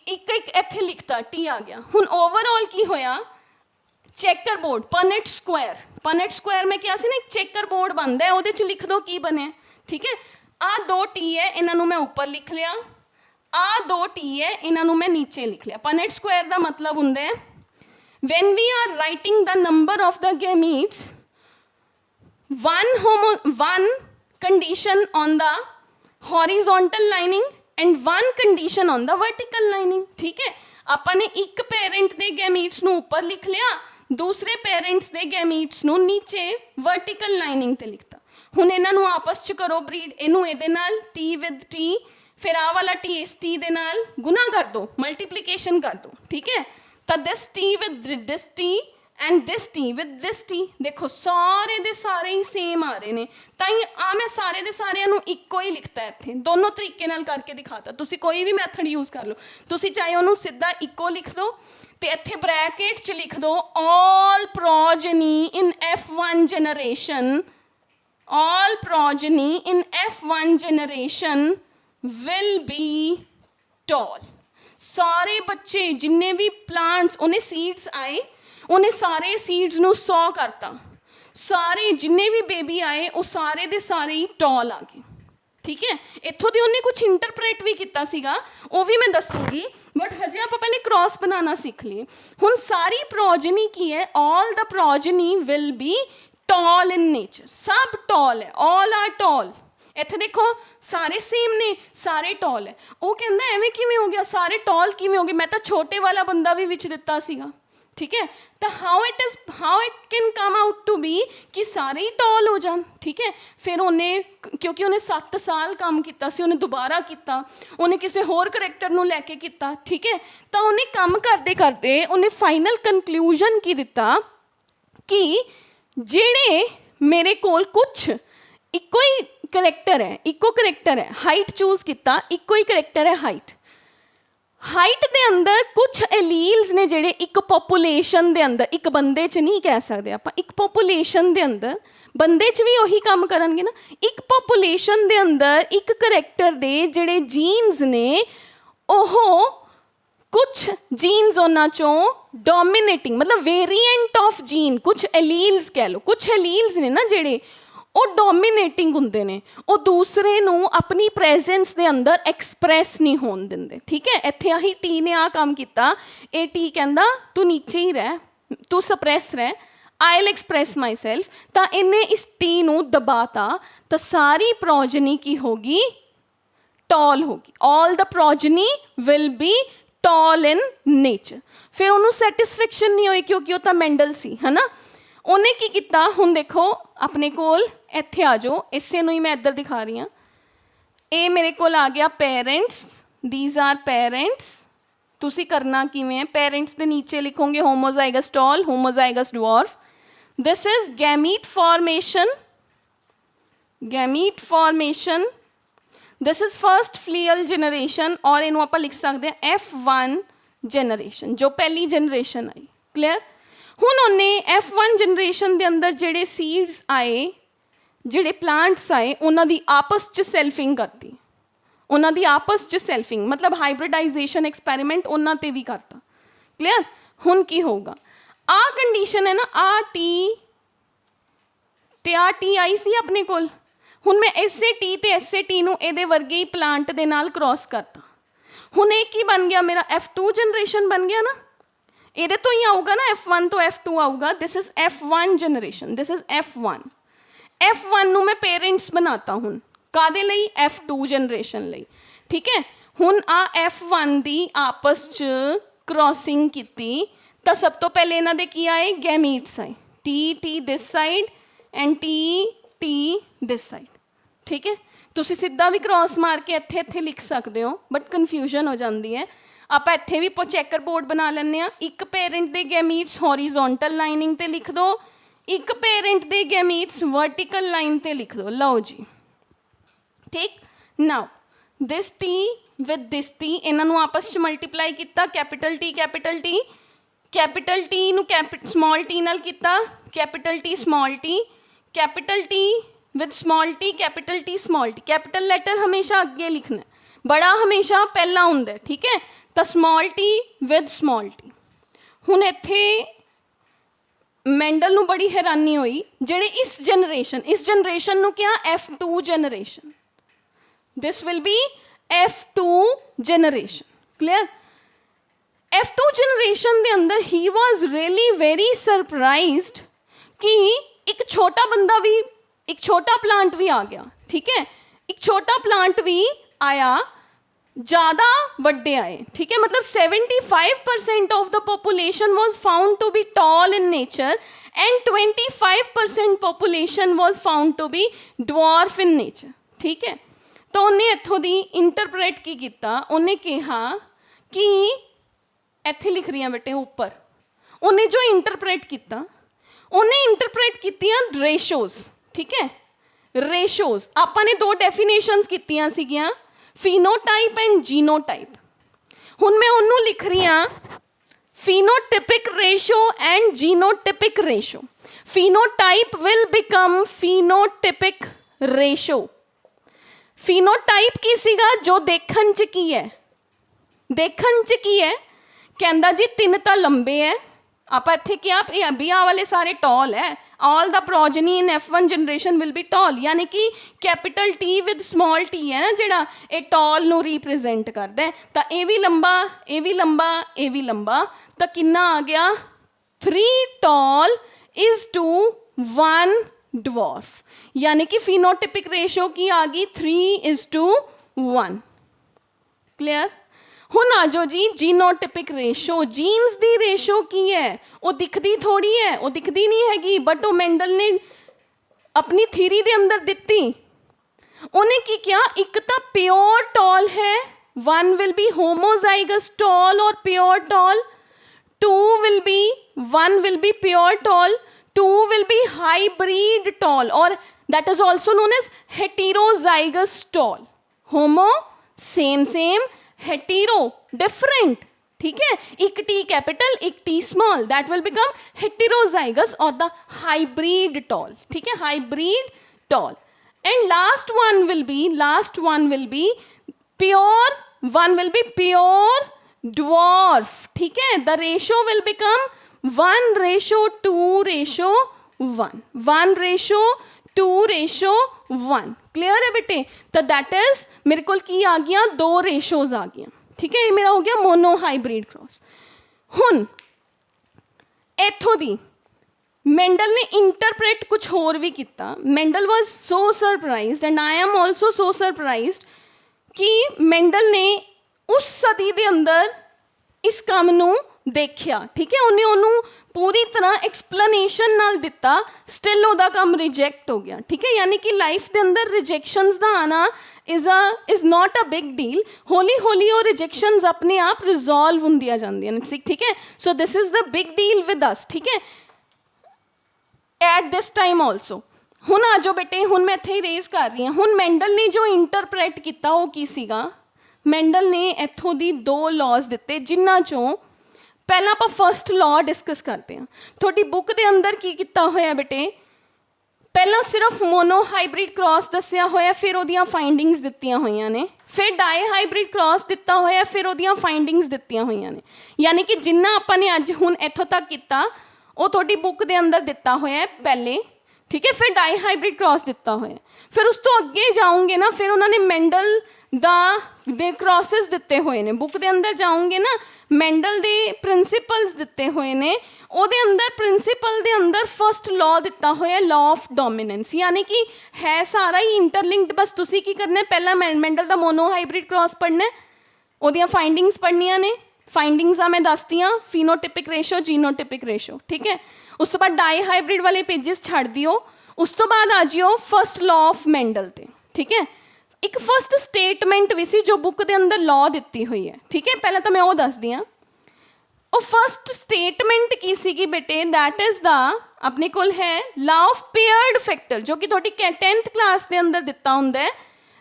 एक इत्थे लिखता, टी आ गया। हुण ओवरऑल की होया, checker board, Punnett square. Punnett square में क्या सी ना, एक चैकर बोर्ड बनता है, उहदे च लिख दो की बने, ठीक है। आ 2 टी है, इन्हां नूं मैं ऊपर लिख लिया, आ दो टी है, इन्हों मैं नीचे लिख लिया। पनेट स्क्वायर का मतलब होंगे when we are writing the number of the gametes one condition on the horizontal lining and one condition on the vertical lining। ठीक है, आपने एक पेरेंट के गैमीट्स नू ऊपर लिख लिया, दूसरे पेरेंट्स के गैमीट्स नू नीचे वर्टिकल लाइनिंग ते लिखता। हुण इन्हां नू आपस च करो ब्रीड, इनू इहदे नाल टी विद टी, फिर आ वाला टी इस टी दे नाल गुना कर दो, मल्टीप्लीकेशन कर दो। ठीक है, तो this T with this T and this T with this T, देखो सारे दे सारे ही सेम आ रहे हैं। ताई आ मैं सारे दे सारे इक्को ही लिखता है, इत्थे दोनों तरीके नाल करके दिखाता। तुसी कोई भी मैथड यूज़ कर लो, तुसी चाहे उन्होंने सीधा इक्को लिख दो तो इत्थे ब्रैकेट च लिख दो all progeny in F1 generation, all progeny in F1 generation will be toll. सारे बच्चे जिन्ने भी प्लांट्स उन्हें सीड्स आए, उन्हें सारे सीड्स नू 100 करता, सारे जिन्ने भी बेबी आए वो सारे दे सारे ही टॉल आ गए। ठीक है, इत्थों दी उन्हें कुछ इंटरप्रेट भी किया सीगा, वो भी मैं दसूँगी, बट हजे आप पहले क्रॉस बनाना सीख लिए। हुण सारी प्रोजनी की है, all the progeny will be tall in nature, सब टॉल है, ऑल आर टॉल। इत्थे देखो सारे सेम ने, सारे टॉल है। वो कहता एवें किवें हो गया, सारे टॉल किवें हो गए, मैं तो छोटे वाला बंदा भी विच दिता सीगा। ठीक है, तो how it can come out to be कि सारे ही टॉल हो जान। ठीक है, फिर उन्हें क्योंकि उन्हें 7 साल काम किया सी, उन्हें दोबारा किया, उन्हें किसी होर करैक्टर नूं लैके किया। ठीक है, तो उन्हें काम करते करते उन्हें फाइनल कंक्लूजन की दिता कि जेड़े मेरे कोल कुछ इक्को ही करैक्टर है, इक्को करैक्टर है, हाइट चूज किया, इक्को ही करैक्टर है हाइट। हाइट के अंदर कुछ एलील्स ने जेड़े एक पॉपूलेशन के अंदर, एक बंदे च नहीं कह सकते आप, एक पॉपूलेशन के अंदर, बंदे च भी वही काम करनगे ना। एक पॉपूलेशन के अंदर एक करैक्टर दे जेड़े जीन्स ने, ओहो कुछ जीन्स उन्हां चों डोमीनेटिंग मतलब वेरीएंट ऑफ जीन, कुछ एलील्स कह लो, कुछ एलील्स ने ना जेड़े वो डोमीनेटिंग होंदे ने, वो दूसरे नूं अपनी प्रेजेंस दे अंदर एक्सप्रैस नहीं होण दिंदे। ठीक है, इत्थे आही टी ने आ काम किया, ये टी कहंदा तू नीचे ही रह, तू सप्रैस रह, I will express my self. तो इन्हें इस टी नूं दबाता, तो सारी प्रोजनी की होगी टॉल होगी, all the progeny will be tall in nature. फिर उन्होंने सैटिस्फैक्शन नहीं हुई क्योंकि वो तो मेंडल सी, है ना। उन्हें की किया, हुण देखो अपने कोल इत्थे आ जाओ, इसे नूं ही मैं इधर दिखा रही हाँ। ये मेरे कोल आ गया पेरेंट्स, दीज आर पेरेंट्स। तुसी करना किवें है, पेरेंट्स के नीचे लिखोगे homozygous tall, homozygous dwarf. This is gamete formation, gamete formation. This is first filial generation, और इनू आप लिख सकते हैं F1 जनरेशन, जो पहली जनरेशन आई। क्लियर। हुण उन्हें F1 जनरेशन के अंदर जेड़े सीड्स आए, जेड़े प्लांट्स आए, उन्हां दी आपस च सेल्फिंग करती, उन्हां दी आपस च सेल्फिंग मतलब हाइब्रिडाइजेशन एक्सपैरीमेंट उन्हां ते भी करता। क्लियर। हुण की होगा, आ कंडीशन है ना, आ टी ते आ टी आई सी अपने कोल। हुण मैं इसे टी ते इसे टी नूं इहदे वर्गे ही प्लांट दे नाल क्रॉस करता। हुण एक ही बन गया मेरा F2 जनरेशन बन गया ना, ये तो ही आऊगा ना, F1 तो F2 आऊगा। This is F1 generation, this is F1। F1 नूं मैं पेरेंट्स बनाता हूँ कादे लई, F2 जनरेशन लई। ठीक है, हुण आ F1 दी आपस च क्रॉसिंग की, तो सब तो पहले इन्हां दे की आए, गैमीट्स आए, T this side and T this side. ठीक है, तुसी सीधा भी क्रॉस मार के इत्थे इत्थे लिख सकते हो, बट कन्फ्यूजन हो जाती है। आप इत्थे भी चैकर बोर्ड बना लें, एक पेरेंट दे गैमीट्स हॉरीजोंटल लाइनिंग ते लिख दो, एक पेरेंट दे गैमीट्स वर्टिकल लाइन ते लिख दो। लो जी, ठीक। Now this T with this T, इन्हों आपस च मल्टीप्लाई किया, capital T capital T, capital T नूं स्मॉल टी नाल किया, capital T small T, capital T with small T, capital T small T. Capital letter हमेशा अगे लिखना है, बड़ा हमेशा पहला हुंदा है। ठीक है, तो small T with small T. हुण इत्थे मैंडल नूं बड़ी हैरानी हुई, जेड़े इस जनरेशन नूं क्या F2 generation, this will be F2 generation. Clear? F2 generation ਦੇ अंदर he was really very surprised कि एक छोटा बंदा भी, एक छोटा प्लांट भी आ गया, ठीक है, एक छोटा प्लांट भी आया, ज़्यादा बड़े आए, ठीक है, मतलब 75% of the population was found to be tall in nature and 25% population was found to be dwarf in nature, ठीक है। तो उन्हें इत्थों दी इंटरप्रेट की किया, उन्हें कहा कि इत्थे लिख रही हैं बेटे ऊपर, उन्हें जो इंटरप्रेट किया, उन्हें इंटरप्रेट कीतियां रेशोज, ठीक है, रेशोज। आपने दो डेफिनेशनस कीतियां सीगियां, फिनोटाइप एंड जीनोटाइप। हुण मैं उन्होंने लिख रही हाँ phenotypic ratio and genotypic ratio. Phenotype will become phenotypic ratio. Phenotype की सीगा जो देखन च की है, देखन च की है, कहंदा जी 3 तो लंबे है, आप इत्थे क्या भी आ वाले सारे टॉल है, all the progeny in F1 generation will be toll, यानी कि capital T with small t है ना जिहड़ा ये टॉल नूं रिप्रेजेंट करदा है। तो ये भी लंबा, ये भी लंबा, ये भी लंबा, तो कितना आ गया 3 टॉल इज टू 1 डवार्फ, यानी कि फिनोटिपिक रेशो की आ गई 3:1। क्लियर? हुण आ जाओ जी जीनोटिपिक रेशो। जीन्स दी रेशो की है, वो दिखती थोड़ी है, वो दिखती नहीं हैगी, बट वो मेंडल ने अपनी थीरी दे अंदर दिती। उन्हें की क्या, एक तो प्योर टॉल है, 1 विल बी होमोजाइगस टॉल और pure tall, 1 will be pure tall, 2 will be hybrid tall or that is also known as heterozygous tall. Homo same, hetero different, ठीक है, एक T capital एक T small, that will become heterozygous or the hybrid tall, ठीक है, hybrid tall. And last one will be pure, 1 will be pure dwarf, ठीक है, the ratio will become 1:2:1, 1:2:1। Clear है बेटे? तो दैट इज मेरे को की आ गया 2 रेशोज आ गया, ठीक है, ये मेरा हो गया मोनो हाइब्रिड क्रॉस। हुण इत्थों दी मेंडल ने इंटरप्रेट कुछ होर भी किया। Mendel was so surprised and I am also so surprised कि मेंडल ने उस सदी के अंदर इस काम नूं देखिया, ठीक है, उन्हें उन्होंने पूरी तरह एक्सप्लेनेशन नाल दिता, स्टिल उहदा काम रिजेक्ट हो गया, ठीक है, यानी कि लाइफ के अंदर रिजेक्शंस का आना is not a big deal. हौली हौली वो रिजेक्शंस अपने आप रिजॉल्व होंदियां जांदियां, ठीक है। So this is the big deal with us, ठीक है, एट दिस टाइम ऑल्सो। हुण आ जाओ बेटे, हुण मैं इत्थे रेज कर रही हूँ। हुण मेंडल ने जो इंटरप्रेट किया वो की सीगा, मेंडल ने इत्थों दी 2 लॉज दिते, जिन्हां चों पहला आप फर्स्ट लॉ डिस्कस करते हैं। थोड़ी बुक के अंदर की किया होया बेटे, पहला सिर्फ मोनो हाइब्रिड क्रॉस दसिया होया, फिर उहदियां फाइंडिंग्स दित्तियां होईयां ने, फिर डाई हाइब्रिड क्रॉस दिता होया, फिर उहदियां फाइंडिंग्स दित्तियां होईयां ने, यानी कि जिन्ना आपां अज हुण इत्थों तक किया वो थोड़ी बुक के अंदर दिता होया पहले, ठीक है, फिर डाई हाइब्रिड क्रॉस दिता होया, फिर उस तो अगे जाऊंगे ना, फिर उन्होंने मेंडल दे क्रॉसेस दिते हुए ने, बुक के अंदर जाऊंगे ना, मेंडल दे प्रिंसिपल्स दिते हुए ने, ਉਹਦੇ अंदर प्रिंसिपल दे अंदर फर्स्ट लॉ दिता होया लॉ ऑफ डोमिनेंस, यानी कि है सारा ही इंटरलिंक्ड। बस तुसी की करना है, पहला मेंडल का मोनो हाइब्रिड क्रॉस पढ़ना है, ਉਹਦੀਆਂ फाइंडिंग्स पढ़नियां ने, फाइंडिंग्स मैं दसदियाँ, फिनोटिपिक रेशो, जीनोटिपिक रेशो, ठीक है। उस तो बाद डाई हाइब्रिड वाले पेजिस छड़ दियो, उस तो बाद आ जियो फर्स्ट लॉ ऑफ मेंडल ते, ठीक है। एक फर्स्ट स्टेटमेंट भी सी जो बुक के अंदर लॉ दी हुई है, ठीक है, पहले तो मैं वो दस दी हाँ। और फर्स्ट स्टेटमेंट की सी बेटे, दैट इज द अपने कोल है लॉ ऑफ पेयर्ड फैक्टर, जो कि थोड़ी 10th क्लास के अंदर दिता होंदा है,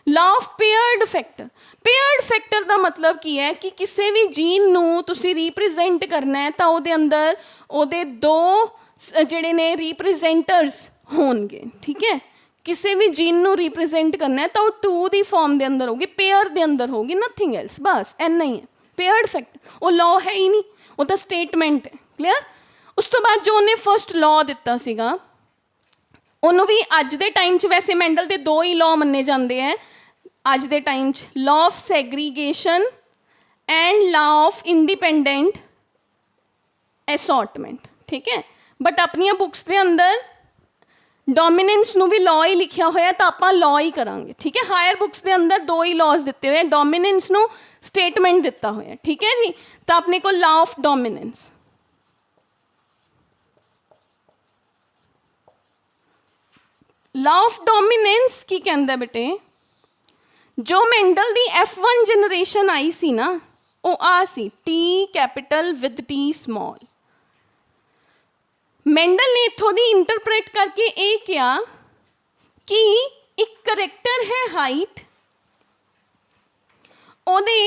law of paired factor. Paired factor का मतलब की है कि किसी भी जीन नूं तुसी रिप्रेजेंट करना है तो उहदे अंदर उहदे 2 जिहड़े ने रिप्रेजेंटर्स होणगे, ठीक है, किसी भी जीन नूं रिप्रेजेंट करना है तो 2 की फॉर्म के अंदर होगी, पेयर के अंदर होगी, नथिंग एल्स, बस इन्ना ही है पेयर्ड फैक्टर। वो लॉ है ही नहीं, वो तो स्टेटमेंट है। क्लियर? उस तो बाद जो उन्हें फर्स्ट लॉ दिता सीगा, उन्होंने भी अज के टाइम वैसे मेंडल के 2 ही लॉ मन्ने जाते हैं, ਅੱਜ ਦੇ ਟਾਈਮ 'ਚ law of segregation and law of independent assortment, ठीक है। बट अपनिया बुक्स के अंदर डोमिनेंस नूं भी लॉ ही लिखिया होया, तो आपां लॉ ही करांगे, ठीक है। हायर बुक्स के अंदर दो ही लॉज दिते हुए, डोमिनेंस नूं स्टेटमेंट दिता होया, ठीक है जी। तो अपने को law of dominance, law of dominance की कहंदा बेटे, जो मेंडल दी F1 जनरेशन आई सी ना, वो आ सी T capital with T small. Mendel ने इत्थों दी इंटरप्रेट करके ये किया कि एक करैक्टर है हाइट, ओदे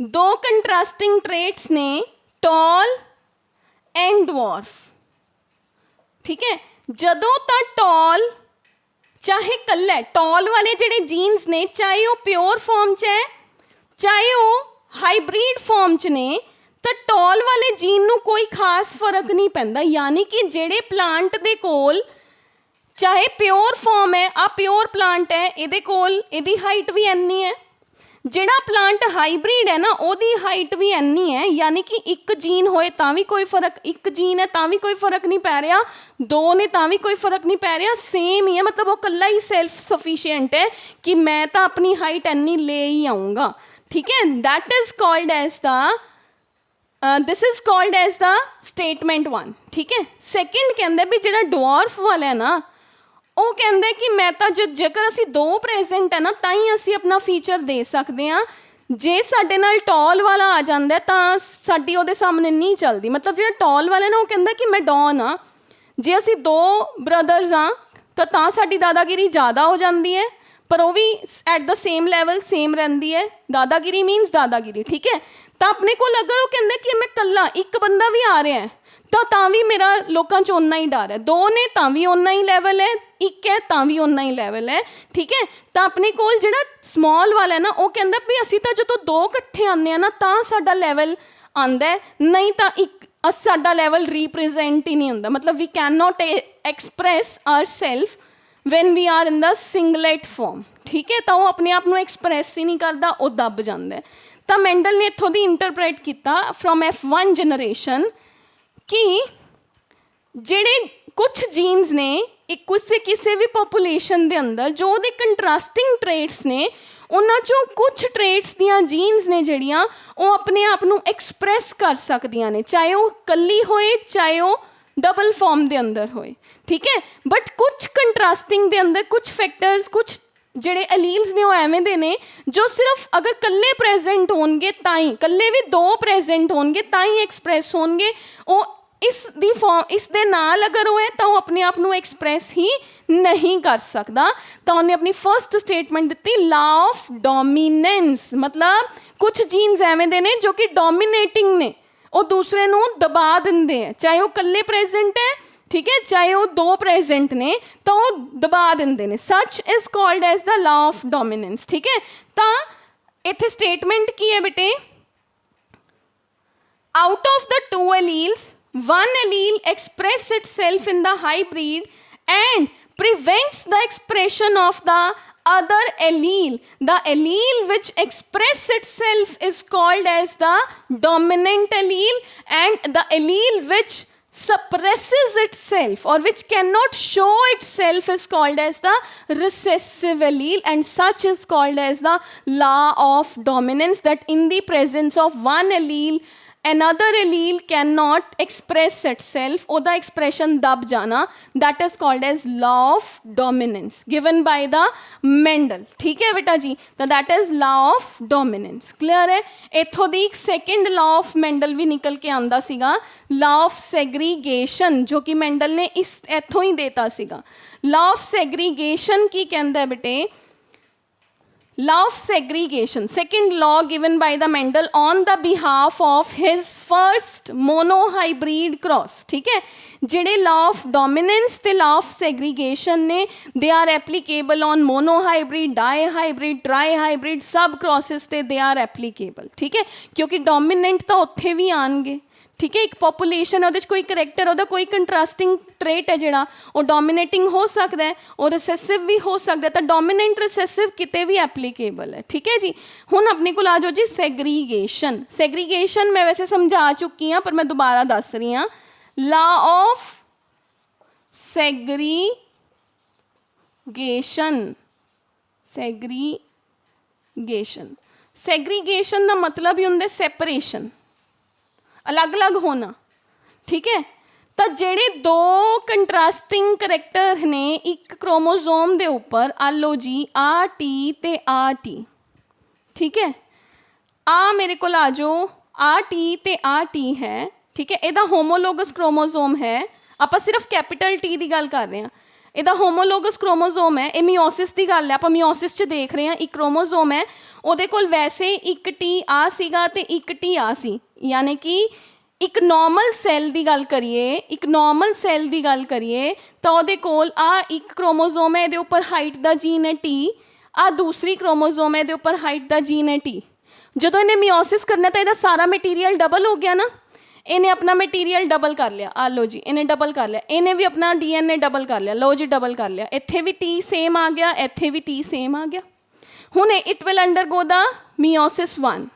दो कंट्रास्टिंग ट्रेट्स ने टॉल एंड डवार्फ, ठीक है। जदों तक टॉल चाहे कल्ला है, टॉल वाले जिहड़े जीन्स ने चाहे वो प्योर फॉर्म च है चाहे वो हाइब्रिड फॉर्म च ने, तो टॉल वाले जीन नूं कोई खास फर्क नहीं पैंदा। यानी कि जिहड़े प्लांट दे कोल चाहे प्योर फॉर्म है, आ प्योर प्लांट है, इहदे कोल इहदी हाइट भी इन्नी है, जिहड़ा प्लांट हाइब्रिड है ना ओदी हाइट भी इन्नी है। यानी कि एक जीन होए तां भी कोई फर्क, एक जीन है तां भी कोई फर्क नहीं पै रहा, दो ने तां भी कोई फर्क नहीं पै रहा, सेम ही है। मतलब वो कल्ला ही सेल्फ सफिशिएंट है कि मैं तो अपनी हाइट इन्नी ले ही आऊँगा, ठीक है। That is called as the this is called as the statement 1, ठीक है। सैकेंड कहंदे भी जिहड़ा डवार्फ वाला है ना, वो कहंदे कि मैं तो जेकर असी दो प्रेजेंट है ना तां ही असी अपना फीचर दे सकते हैं, जे साडे नाल टॉल वाला आ जांदा है तां साडी उहदे सामने नहीं चलदी। मतलब जिहड़ा टॉल वाला ना वो कहंदा कि मैं डॉन हाँ, जे असी दो ब्रदर्स हाँ तां साडी दादागिरी ज़्यादा हो जाती है, पर वो भी at the same level same रहिंदी है। दादागिरी मीनस दादागिरी, ठीक है। तो अपने को अगर वो कहंदे कि मैं कल्ला एक बंदा भी आ रहा है तो तां भी मेरा लोकां च उन्ना ही डर है, दो ने तां भी उन्ना ही लैवल है, एक है तां भी उन्ना ही लैवल है, ठीक है। तो अपने कोल जिहड़ा स्मॉल वाला है ना वो कहंदा भी असी तो जो दो इकट्ठे आने ना तां साडा लैवल आंदा है, नहीं तो एक साडा लैवल रिप्रजेंट ही नहीं होंदा। मतलब we can not express our self when we are in the singlet form, ठीक है। तो वो अपने आप को एक्सप्रैस ही नहीं करता, वो दब जाता है। तो मेंडल ने इत्थों दी इंटरप्रेट किया फ्रॉम F1 जनरेशन कि जिहड़े कुछ जीन्स ने एक किसी भी पॉपूलेशन के अंदर जो उहदे कंट्रास्टिंग ट्रेट्स ने, उन्हां चों कुछ ट्रेट्स दियां जीन्स ने जिहड़ियां वो अपने आप को एक्सप्रैस कर सकदियां ने, चाहे वो कल्ली होए चाहे वो डबल फॉर्म के अंदर होए, ठीक है। बट कुछ कंट्रास्टिंग के अंदर कुछ फैक्टर्स, कुछ जिहड़े एलील्स ने वो एवें दे ने जो सिर्फ अगर कल्ले प्रेजेंट होणगे तां ही, कल्ले भी दो प्रेजेंट होणगे तां ही एक्सप्रैस होणगे। वो इस दी फॉर्म इस दे नाल अगर वो है तो वो अपने आप को एक्सप्रैस ही नहीं कर सकता। तो उन्हें अपनी first statement the law of dominance, मतलब कुछ जीन्स एवें दे ने जो कि डोमिनेटिंग ने, वो दूसरे नूं दबा दिंदे हैं, चाहे वो कल्ले प्रेजेंट है, ठीक है, चाहे वो दो प्रेजेंट ने तो वो दबा दिंदे ने। Such is called as the law of dominance, ठीक है। तो इत्थे स्टेटमेंट की है बेटे, out of the two alleles one allele express itself in the hybrid and prevents the expression of the other allele. The allele which express itself is called as the dominant allele, and the allele which suppresses itself or which cannot show itself is called as the recessive allele, and such is called as the law of dominance, that in the presence of one allele another allele cannot express itself, oda expression dab jana, that is called as law of dominance given by the Mendel, ठीक है बेटा जी। तो that is law of dominance, clear है। इत्थों दी एक second law of Mendel भी निकल के आंदा सीगा, लॉ ऑफ सेग्रीगेशन, जो कि मेंडल ने इस इत्थों ही देता सीगा। लॉ ऑफ सेग्रीगेशन की कहंदा है बेटे, law of segregation, second law given by the Mendel on the behalf of his first monohybrid cross, ठीक है। जिहड़े law of dominance ते law of segregation ने they are applicable on monohybrid, dihybrid, trihybrid सब crosses ते they are applicable, ठीक है। क्योंकि dominant तो उत्थे भी आएंगे, ठीक है। एक पॉपूलेशन है, ਉਹਦੇ 'ਚ ਕੋਈ ਕਰੈਕਟਰ, ਉਹਦਾ ਕੋਈ ਕੰਟਰਾਸਟਿੰਗ ਟ੍ਰੇਟ ਹੈ ਜਿਹੜਾ ਉਹ ਡੋਮੀਨੇਟਿੰਗ ਹੋ ਸਕਦਾ ਹੈ, ਉਹ ਰਿਸੈਸਿਵ ਵੀ ਹੋ ਸਕਦਾ, ਤਾਂ ਡੋਮੀਨੈਂਟ ਰਿਸੈਸਿਵ ਕਿਤੇ ਵੀ ਐਪਲੀਕੇਬਲ ਹੈ। ਠੀਕ ਹੈ ਜੀ। ਹੁਣ ਆਪਣੇ ਕੋਲ ਆ ਜਾਓ ਜੀ ਸੈਗਰੀਗੇਸ਼ਨ। ਸੈਗਰੀਗੇਸ਼ਨ ਮੈਂ ਵੈਸੇ ਸਮਝਾ ਚੁੱਕੀ ਹਾਂ, ਪਰ ਮੈਂ ਦੁਬਾਰਾ ਦੱਸ ਰਹੀ ਹਾਂ। Law of segregation. Segregation, segregation ਦਾ ਮਤਲਬ ਹੀ ਹੁੰਦਾ ਸੈਪਰੇਸ਼ਨ, अलग अलग होना। ठीक है। तो जेड़े दो कंट्रास्टिंग करैक्टर ने एक क्रोमोजोम के उपर, आ लो जी आ टी ते आ टी। ठीक है। आ मेरे को आ जाओ आ टी ते आ टी है। ठीक है। इहदा होमोलोगस क्रोमोजोम है, आप सिर्फ कैपिटल टी की गल कर रहे हैं। ਇਹਦਾ ਹੋਮੋਲੋਗਸ ਕ੍ਰੋਮੋਜ਼ੋਮ ਹੈ, ਇਹ ਮਿਓਸਿਸ ਦੀ ਗੱਲ ਹੈ, ਆਪਾਂ ਮਿਓਸਿਸ 'ਚ ਦੇਖ ਰਹੇ ਹਾਂ। ਇੱਕ ਕ੍ਰੋਮੋਜ਼ੋਮ ਹੈ, ਉਹਦੇ ਕੋਲ ਵੈਸੇ ਇੱਕ ਟੀ ਆ ਸੀਗਾ ਤੇ ਇੱਕ ਟੀ ਆ ਸੀ, ਯਾਨੀ ਕਿ ਇੱਕ ਨੋਰਮਲ ਸੈੱਲ ਦੀ ਗੱਲ ਕਰੀਏ, ਇੱਕ ਨੋਰਮਲ ਸੈੱਲ ਦੀ ਗੱਲ ਕਰੀਏ ਤਾਂ ਉਹਦੇ ਕੋਲ ਆ ਇੱਕ ਕ੍ਰੋਮੋਜ਼ੋਮ ਹੈ, ਇਹਦੇ ਉੱਪਰ ਹਾਈਟ ਦਾ ਜੀਨ ਹੈ ਟੀ, ਆ ਦੂਸਰੀ ਕ੍ਰੋਮੋਜ਼ੋਮ ਹੈ, ਇਹਦੇ ਉੱਪਰ ਹਾਈਟ ਦਾ ਜੀਨ ਹੈ ਟੀ। ਜਦੋਂ ਇਹਨੇ ਮਿਓਸਿਸ ਕਰਨਾ ਤਾਂ ਇਹਦਾ ਸਾਰਾ ਮਟੀਰੀਅਲ ਡਬਲ ਹੋ ਗਿਆ ਨਾ, ਇਹਨੇ ਆਪਣਾ ਮਟੀਰੀਅਲ ਡਬਲ ਕਰ ਲਿਆ। ਆ ਲਓ ਜੀ, ਇਹਨੇ ਡਬਲ ਕਰ ਲਿਆ, ਇਹਨੇ ਵੀ ਆਪਣਾ DNA ਡਬਲ ਕਰ ਲਿਆ। ਲਓ ਜੀ ਡਬਲ ਕਰ ਲਿਆ, ਇੱਥੇ ਵੀ ਟੀ ਸੇਮ ਆ ਗਿਆ, ਇੱਥੇ ਵੀ ਟੀ ਸੇਮ ਆ ਗਿਆ। ਹੁਣ ਇਟ ਵਿਲ ਅੰਡਰਗੋ ਦਾ ਮਿਓਸਿਸ 1।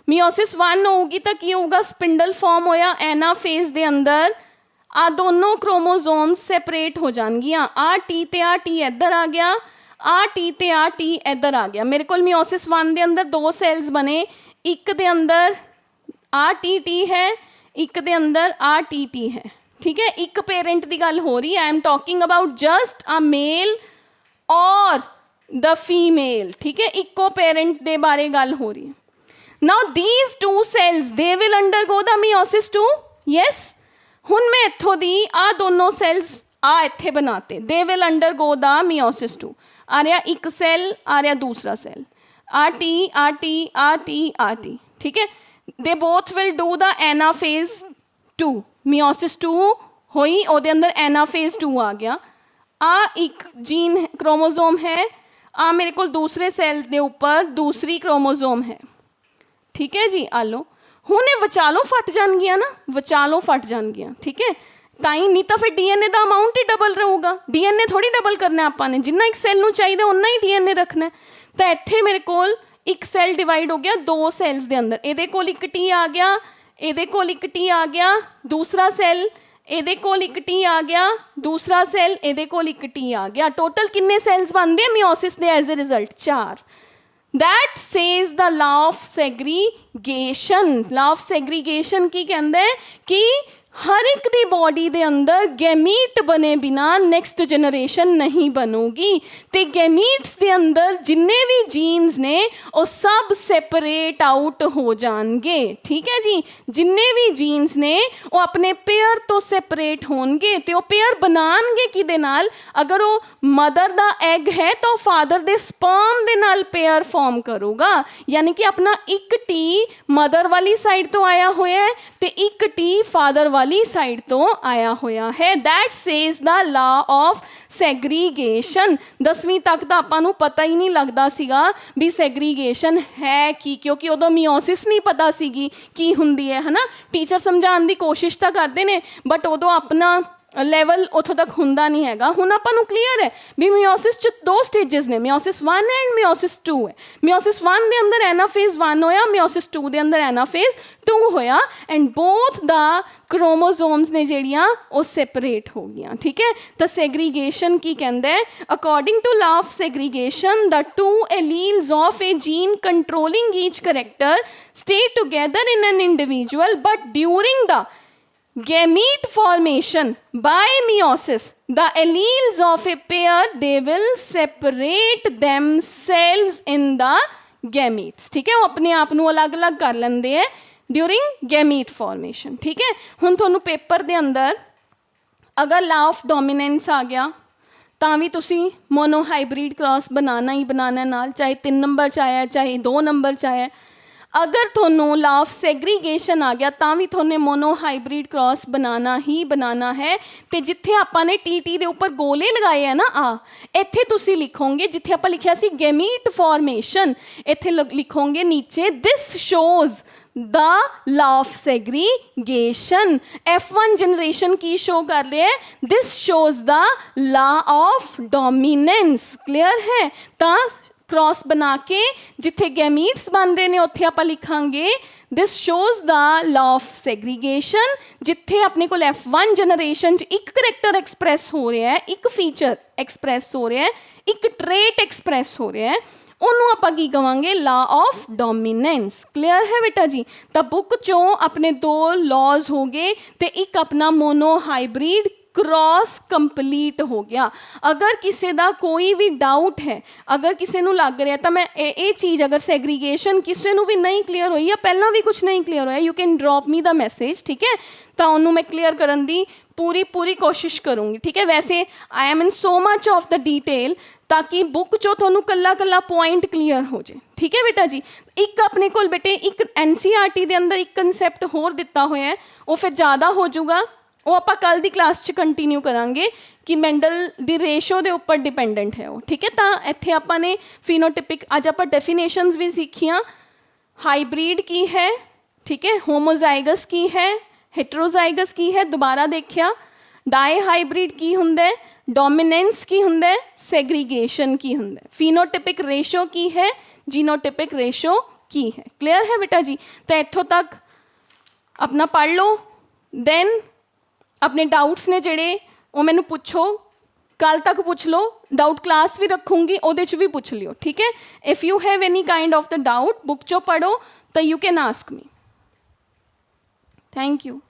ਮਿਓਸਿਸ 1 ਹੋਊਗੀ ਤਾਂ ਕੀ ਹੋਊਗਾ, ਸਪਿੰਡਲ ਫਾਰਮ ਹੋਇਆ ਐਨਾਫੇਜ਼ ਦੇ ਅੰਦਰ, ਆ ਦੋਨੋਂ ਕ੍ਰੋਮੋਜ਼ੋਮ ਸੈਪਰੇਟ ਹੋ ਜਾਣਗੀਆਂ। ਆ ਟੀ ਤੇ ਆ ਟੀ ਇੱਧਰ ਆ ਗਿਆ, ਆ ਟੀ ਤੇ ਆ ਟੀ ਇੱਧਰ ਆ ਗਿਆ। ਮੇਰੇ ਕੋਲ ਮਿਓਸਿਸ 1 ਦੇ ਅੰਦਰ ਦੋ ਸੈਲਸ ਬਣੇ, ਇੱਕ ਦੇ ਅੰਦਰ ਆ ਟੀ ਟੀ ਹੈ, ਇੱਕ ਦੇ ਅੰਦਰ ਆ ਟੀ ਟੀ ਹੈ। ਠੀਕ ਹੈ। ਇੱਕ ਪੇਰੈਂਟ ਦੀ ਗੱਲ ਹੋ ਰਹੀ ਹੈ, I am talking about just a male or the female. ਠੀਕ ਹੈ। ਇੱਕੋ ਪੇਰੈਂਟ ਦੇ ਬਾਰੇ ਗੱਲ ਹੋ ਰਹੀ ਹੈ। Now these two cells they will undergo the meiosis 2। Yes. ਹੁਣ ਮੈਂ ਇੱਥੋਂ ਦੀ ਆ ਦੋਨੋਂ ਸੈਲਸ ਆ ਇੱਥੇ ਬਣਾਤੇ, ਦੇ ਵਿਲ ਅੰਡਰਗੋ ਦਾ ਮਿਓਸਿਸ 2। ਆ ਰਿਹਾ ਇੱਕ ਸੈੱਲ, ਆ ਰਿਹਾ ਦੂਸਰਾ ਸੈੱਲ, ਆ ਟੀ ਆ ਟੀ ਆ ਟੀ ਆ ਟੀ। ਠੀਕ ਹੈ। they both will do the anaphase 2। meiosis 2 ਹੋਈ, ਉਹਦੇ ਅੰਦਰ anaphase 2 ਆ ਗਿਆ। ਆ ਇੱਕ ਜੀਨ ਕ੍ਰੋਮੋਜ਼ੋਮ ਹੈ, ਆ ਮੇਰੇ ਕੋਲ ਦੂਸਰੇ ਸੈੱਲ ਦੇ ਉੱਪਰ ਦੂਸਰੀ ਕ੍ਰੋਮੋਜ਼ੋਮ ਹੈ। ਠੀਕ ਹੈ ਜੀ। ਆ ਲਓ, ਹੁਣ ਇਹ ਵਿਚਾਲੋਂ ਫਟ ਜਾਣਗੀਆਂ ਨਾ, ਵਿਚਾਲੋਂ ਫਟ ਜਾਣਗੀਆਂ। ਠੀਕ ਹੈ। ਤਾਂ ਹੀ ਨਹੀਂ ਤਾਂ ਫਿਰ DNA ਦਾ ਅਮਾਊਂਟ ਹੀ ਡਬਲ ਰਹੂਗਾ। DNA ਥੋੜ੍ਹੀ ਡਬਲ ਕਰਨਾ ਆਪਾਂ ਨੇ, ਜਿੰਨਾ ਇੱਕ ਸੈੱਲ ਨੂੰ ਚਾਹੀਦਾ ਉਨਾ ਹੀ DNA ਰੱਖਣਾ। ਤਾਂ ਇੱਥੇ ਮੇਰੇ ਕੋਲ ਇੱਕ ਸੈੱਲ ਡਿਵਾਈਡ ਹੋ ਗਿਆ ਦੋ ਸੈੱਲਸ ਦੇ ਅੰਦਰ, ਇਹਦੇ ਕੋਲ ਇੱਕ ਟੀ ਆ ਗਿਆ, ਇਹਦੇ ਕੋਲ ਇੱਕ ਟੀ ਆ ਗਿਆ, ਦੂਸਰਾ ਸੈੱਲ ਇਹਦੇ ਕੋਲ ਇੱਕ ਟੀ ਆ ਗਿਆ, ਦੂਸਰਾ ਸੈੱਲ ਇਹਦੇ ਕੋਲ ਇੱਕ ਟੀ ਆ ਗਿਆ। ਟੋਟਲ ਕਿੰਨੇ ਸੈੱਲਸ ਬਣਦੇ ਆ ਮਿਓਸਿਸ ਦੇ as a result? 4। that says the law of segregation। law of segregation ਕੀ ਕਹਿੰਦਾ ਹੈ ਕਿ हर एक दी बॉडी दे अंदर गैमीट बने बिना नैक्सट जनरेशन नहीं बनूगी, तो गैमीट्स दे अंदर जिन्ने भी जीन्स ने वो सब सैपरेट आउट हो जाएंगे। ठीक है जी। जिन्ने भी जीन्स ने वो अपने पेयर तो सैपरेट होंगे, तो वो पेयर बनाएंगे किदे नाल? अगर वो मदर दा एग है तो फादर दे स्पर्म दे नाल पेयर फॉर्म करूगा, यानी कि अपना एक टी मदर वाली साइड तो आया होया है तो एक टी फादर वाली साइड तो आया होया है। That says the law of segregation. 10वीं तक तो आपां नूं पता ही नहीं लगता सीगा भी सैग्रीगेशन है की, क्योंकि उदों मियोसिस नहीं पता सीगी की हुंदी है, है ना। टीचर समझाने की कोशिश तो करते हैं, बट उदों अपना ਲੈਵਲ ਉੱਥੋਂ ਤੱਕ ਹੁੰਦਾ ਨਹੀਂ ਹੈਗਾ। ਹੁਣ ਆਪਾਂ ਨੂੰ ਕਲੀਅਰ ਹੈ ਵੀ ਮਿਓਸਿਸ 'ਚ ਦੋ ਸਟੇਜਸ ਨੇ, ਮਿਓਸਿਸ 1 ਐਂਡ ਮਿਓਸਿਸ 2 ਹੈ। ਮਿਓਸਿਸ 1 ਦੇ ਅੰਦਰ ਐਨਾਫੇਜ਼ 1 ਹੋਇਆ, ਮਿਓਸਿਸ 2 ਦੇ ਅੰਦਰ ਐਨਾਫੇਜ਼ 2 ਹੋਇਆ, ਐਂਡ ਬੋਥ ਦਾ ਕ੍ਰੋਮੋਜ਼ੋਮਸ ਨੇ ਜਿਹੜੀਆਂ ਉਹ ਸੈਪਰੇਟ ਹੋ ਗਈਆਂ। ਠੀਕ ਹੈ। ਤਾਂ ਸੈਗਰੀਗੇਸ਼ਨ ਕੀ ਕਹਿੰਦਾ ਹੈ? According to law of segregation the two alleles of a gene controlling each character stay together in an individual, but during the gamete formation by meiosis the alleles of a pair they will separate themselves in the gametes। ठीक है। वो अपने आप ਨੂੰ अलग अलग कर लेंदे है ड्यूरिंग gamete formation। ठीक है। ਹੁਣ ਤੁਹਾਨੂੰ ਪੇਪਰ ਦੇ ਅੰਦਰ अगर law of dominance आ गया ਤਾਂ ਵੀ ਤੁਸੀਂ ਮੋਨੋ ਹਾਈਬ੍ਰਿਡ ਕ੍ਰਾਸ ਬਣਾਉਣਾ ਹੀ ਬਣਾਉਣਾ ਨਾਲ, ਚਾਹੇ 3 ਨੰਬਰ 'ਚ ਆਇਆ ਚਾਹੇ 2 ਨੰਬਰ 'ਚ ਆਇਆ। अगर थोनों ला ऑफ सैग्रीगेशन आ गया ਤਾਂ ਵੀ थोने मोनो हाइब्रिड क्रॉस बनाना ही बनाना है। तो जिथे ਆਪਾਂ ने टी ਦੇ ਉੱਪਰ ਗੋਲੇ ਲਗਾਏ ਆ ਨਾ ਆ ਇੱਥੇ ਤੁਸੀਂ ਲਿਖੋਗੇ ਜਿੱਥੇ ਆਪਾਂ ਲਿਖਿਆ ਸੀ ਗੈਮੀਟ ਫਾਰਮੇਸ਼ਨ ਇੱਥੇ ਲਿਖੋਗੇ ਨੀਚੇ this shows the law of segregation. F1 generation की शो कर रहे हैं this shows the law of dominance. Clear है? तो क्रॉस बना के जिथे गैमीट्स बन रहे हैं उत्थे आपां लिखांगे this shows the law of segregation. जिथे अपने को F1 जनरेशन च एक करैक्टर एक्सप्रैस हो रहा है, एक फीचर एक्सप्रैस हो रहा है, एक ट्रेट एक्सप्रैस हो रहा है, ਉਹਨੂੰ ਆਪਾਂ ਕੀ ਕਵਾਂਗੇ ਲਾ ਆਫ ਡੋਮੀਨੈਂਸ। ਕਲੀਅਰ ਹੈ ਬੇਟਾ ਜੀ? ਤਾਂ ਬੁੱਕ ਚੋਂ ਆਪਣੇ 2 ਲॉज ਹੋ ਗਏ ਤੇ ਇੱਕ ਆਪਣਾ ਮੋਨੋ ਹਾਈਬ੍ਰਿਡ क्रॉस कंप्लीट हो गया। अगर किसी का कोई भी डाउट है, अगर किसी को लग रहा तो मैं ये चीज़ अगर सैग्रीगेशन किसी को भी नहीं क्लीयर हुई या पहला भी कुछ नहीं क्लीयर होया you can drop me the message. ठीक है? तो उन्होंने मैं क्लीयर करने की पूरी कोशिश करूँगी। ठीक है? वैसे I am in so much of the detail ताकि बुक चो थोनों कला पॉइंट क्लीयर हो जाए। ठीक है बेटा जी? एक अपने को बेटे एक NCERT के अंदर एक कंसैप्ट होर दिता हुआ है वो फिर ज़्यादा हो जाऊगा, वो आप कल की क्लास च कंटिन्यू करांगे कि मेंडल दी रेशो के उपर डिपेंडेंट है वो। ठीक है? तो इत्थे आपां फिनोटिपिक अज आप डेफिनेशंस भी सीखियाँ। हाइब्रिड की है, ठीक है, होमोजाइगस की है, हेट्रोजाइगस की है, दोबारा देखिया डाई हाइब्रिड की हुंदा है, डोमिनेंस की हुंदा है, सैग्रीगेशन की हुंदा है, फिनोटिपिक रेशो की है, जीनोटिपिक रेशो की है। क्लियर है बेटा जी? तो इत्थों तक अपना पढ़ लो, दैन अपने डाउट्स ने जेड़े वो मैनू पूछो, कल तक पूछ लो, डाउट क्लास भी रखूँगी उहदे च भी पूछ लियो। ठीक है? If you have any kind of the doubt book चो पढ़ो तो you can ask me. Thank you.